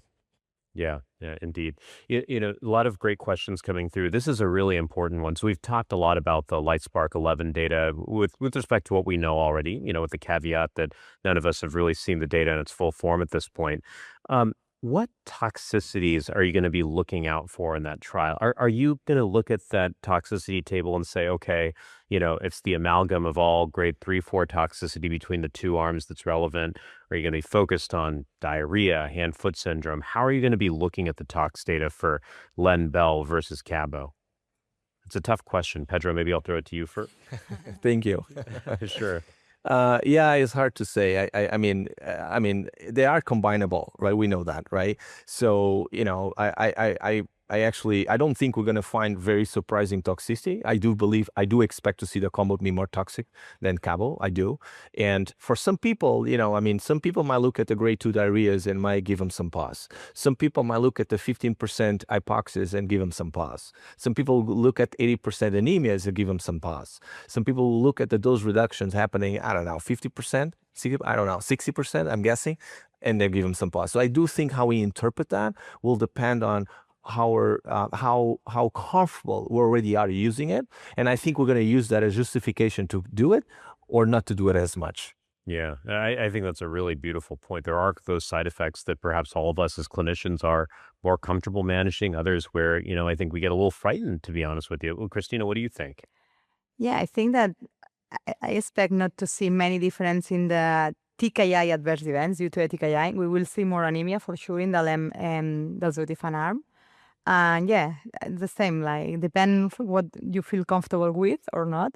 Speaker 2: Yeah, indeed. A lot of great questions coming through. This is a really important one. So we've talked a lot about the LIGHTSPARK-11 data with respect to what we know already, with the caveat that none of us have really seen the data in its full form at this point. What toxicities are you going to be looking out for in that trial? Are you going to look at that toxicity table and say, okay, it's the amalgam of all grade 3, 4 toxicity between the two arms that's relevant? Are you going to be focused on diarrhea, hand-foot syndrome? How are you going to be looking at the tox data for LEN-Bel versus CABO? It's a tough question. Pedro, maybe I'll throw it to you first.
Speaker 4: Thank you.
Speaker 2: Sure.
Speaker 4: Yeah, it's hard to say. I mean, they are combinable, right? We know that, right? So, I don't think we're going to find very surprising toxicity. I do expect to see the combo be more toxic than CABO. I do. And for some people, some people might look at the grade 2 diarrheas and might give them some pause. Some people might look at the 15% hypoxia and give them some pause. Some people look at 80% anemias and give them some pause. Some people look at the dose reductions happening, 50%, 60%, I'm guessing, and they give them some pause. So I do think how we interpret that will depend on how comfortable we already are using it, and I think we're going to use that as justification to do it or not to do it as much.
Speaker 2: Yeah, I think that's a really beautiful point. There are those side effects that perhaps all of us as clinicians are more comfortable managing. Others where I think we get a little frightened, to be honest with you. Well, Christina, what do you think?
Speaker 3: Yeah, I think that I expect not to see many difference in the TKI adverse events due to a TKI. We will see more anemia for sure in the belzutifan arm. And yeah, the same, like depends what you feel comfortable with or not,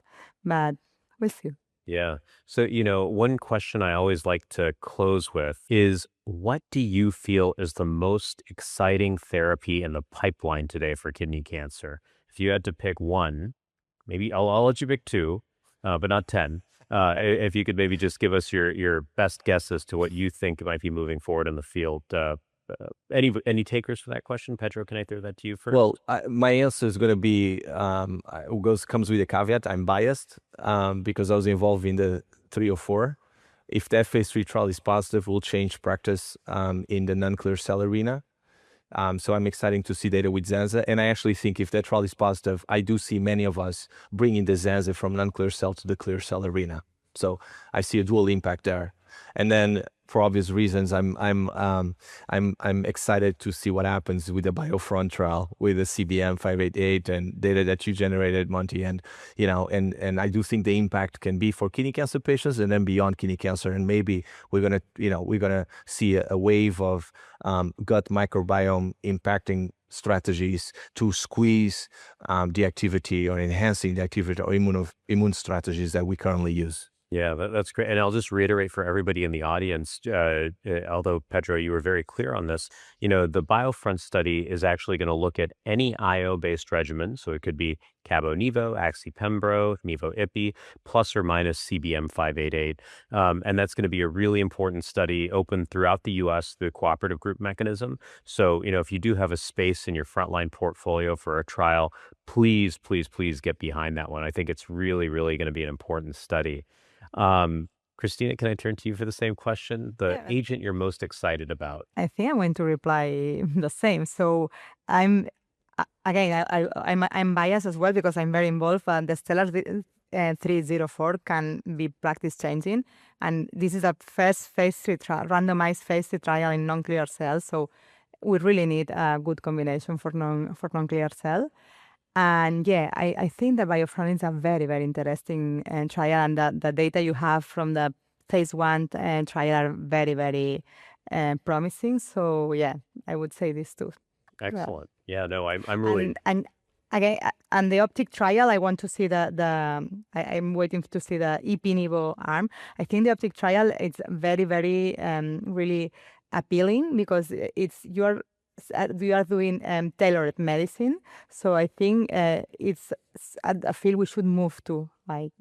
Speaker 3: but we'll see.
Speaker 2: Yeah. So, one question I always like to close with is what do you feel is the most exciting therapy in the pipeline today for kidney cancer? If you had to pick one, maybe I'll let you pick two, but not 10. If you could maybe just give us your best guess as to what you think might be moving forward in the field. Any takers for that question? Pedro, can I throw that to you first?
Speaker 4: Well, my answer is going to be comes with a caveat. I'm biased because I was involved in the 304. If that phase 3 trial is positive, we'll change practice in the non-clear cell arena. So I'm excited to see data with Zanza. And I actually think if that trial is positive, I do see many of us bringing the Zanza from non-clear cell to the clear cell arena. So I see a dual impact there. And then for obvious reasons, I'm excited to see what happens with the BioFront trial with the CBM 588 and data that you generated, Monty. And and I do think the impact can be for kidney cancer patients and then beyond kidney cancer. And maybe we're gonna see a wave of gut microbiome impacting strategies to squeeze the activity or enhancing the activity or immune strategies that we currently use.
Speaker 2: Yeah, that's great. And I'll just reiterate for everybody in the audience, although Pedro, you were very clear on this, the BioFront study is actually going to look at any IO-based regimen. So it could be Cabo-Nivo, Axi-Pembro, Nivo-Ipi, plus or minus CBM 588. And that's going to be a really important study open throughout the U.S. through the cooperative group mechanism. So, if you do have a space in your frontline portfolio for a trial, please, please, please get behind that one. I think it's really, really going to be an important study. Christina, can I turn to you for the same question? The agent you're most excited about?
Speaker 3: I think I'm going to reply the same. So I'm biased as well because I'm very involved. And the Stellar 304 can be practice changing, and this is a first phase 3 trial, randomized phase 3 trial in non-clear cells. So we really need a good combination for non-clear cell. And yeah, I think the BioFront is a very, very interesting trial, and the data you have from the phase 1 trial are very, very promising. So yeah, I would say these two.
Speaker 2: Excellent. Yeah, no, I'm really...
Speaker 3: And again, and the optic trial, I want to see I'm waiting to see the EP-Nivo arm. I think the optic trial is very, very really appealing because we are doing tailored medicine. So I think it's a field we should move to, like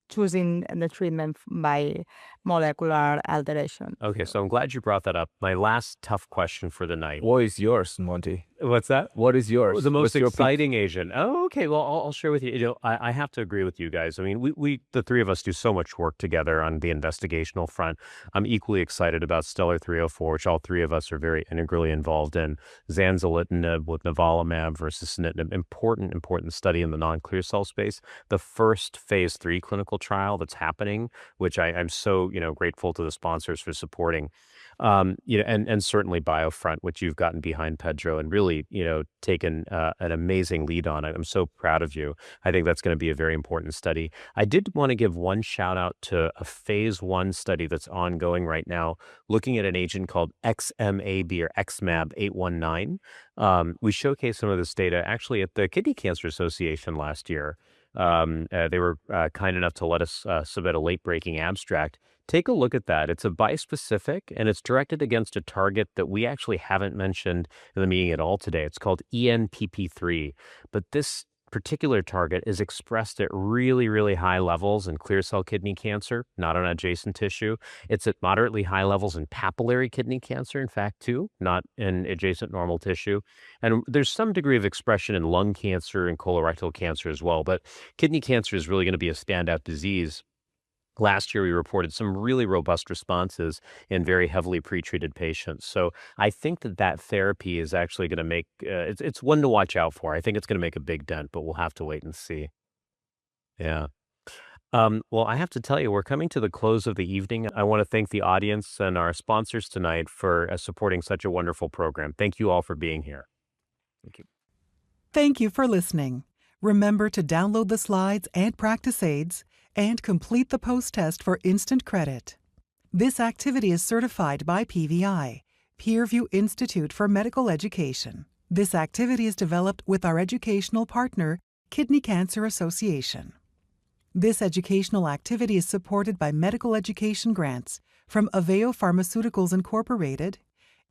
Speaker 3: choosing the treatment by molecular alteration.
Speaker 2: Okay, so I'm glad you brought that up. My last tough question for the night.
Speaker 4: What is yours, Monty?
Speaker 2: What's that?
Speaker 4: What is yours?
Speaker 2: The most exciting agent. Oh, okay. Well, I'll share with you. I have to agree with you guys. I mean, we the three of us do so much work together on the investigational front. I'm equally excited about Stellar 304, which all three of us are very integrally involved in. Zanzalintinib with nivolumab versus sunitinib. Important study in the non-clear cell space. The first phase 3 clinical trial that's happening, which I'm so grateful to the sponsors for supporting. And certainly BioFront, which you've gotten behind, Pedro, and really, taken an amazing lead on it. I'm so proud of you. I think that's going to be a very important study. I did want to give one shout out to a phase 1 study that's ongoing right now, looking at an agent called XMAB or XMAB 819. We showcased some of this data actually at the Kidney Cancer Association last year. They were kind enough to let us submit a late-breaking abstract. Take a look at that. It's a bispecific, and it's directed against a target that we actually haven't mentioned in the meeting at all today. It's called ENPP3. But this particular target is expressed at really, really high levels in clear cell kidney cancer, not on adjacent tissue. It's at moderately high levels in papillary kidney cancer, in fact, too, not in adjacent normal tissue. And there's some degree of expression in lung cancer and colorectal cancer as well. But kidney cancer is really going to be a standout disease. Last year, we reported some really robust responses in very heavily pretreated patients. So I think that therapy is actually going to make, it's one to watch out for. I think it's going to make a big dent, but we'll have to wait and see. Yeah. Well, I have to tell you, we're coming to the close of the evening. I want to thank the audience and our sponsors tonight for supporting such a wonderful program. Thank you all for being here. Thank you.
Speaker 1: Thank you for listening. Remember to download the slides and practice aids and complete the post-test for instant credit. This activity is certified by PVI, PeerView Institute for Medical Education. This activity is developed with our educational partner, Kidney Cancer Association. This educational activity is supported by medical education grants from AVEO Pharmaceuticals Incorporated,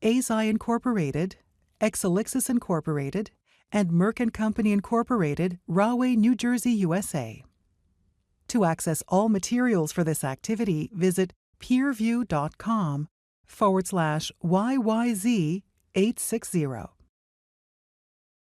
Speaker 1: Eisai Incorporated, Exelixis Incorporated, and Merck Co Incorporated, Rahway, New Jersey, USA. To access all materials for this activity, visit peerview.com/YYZ860.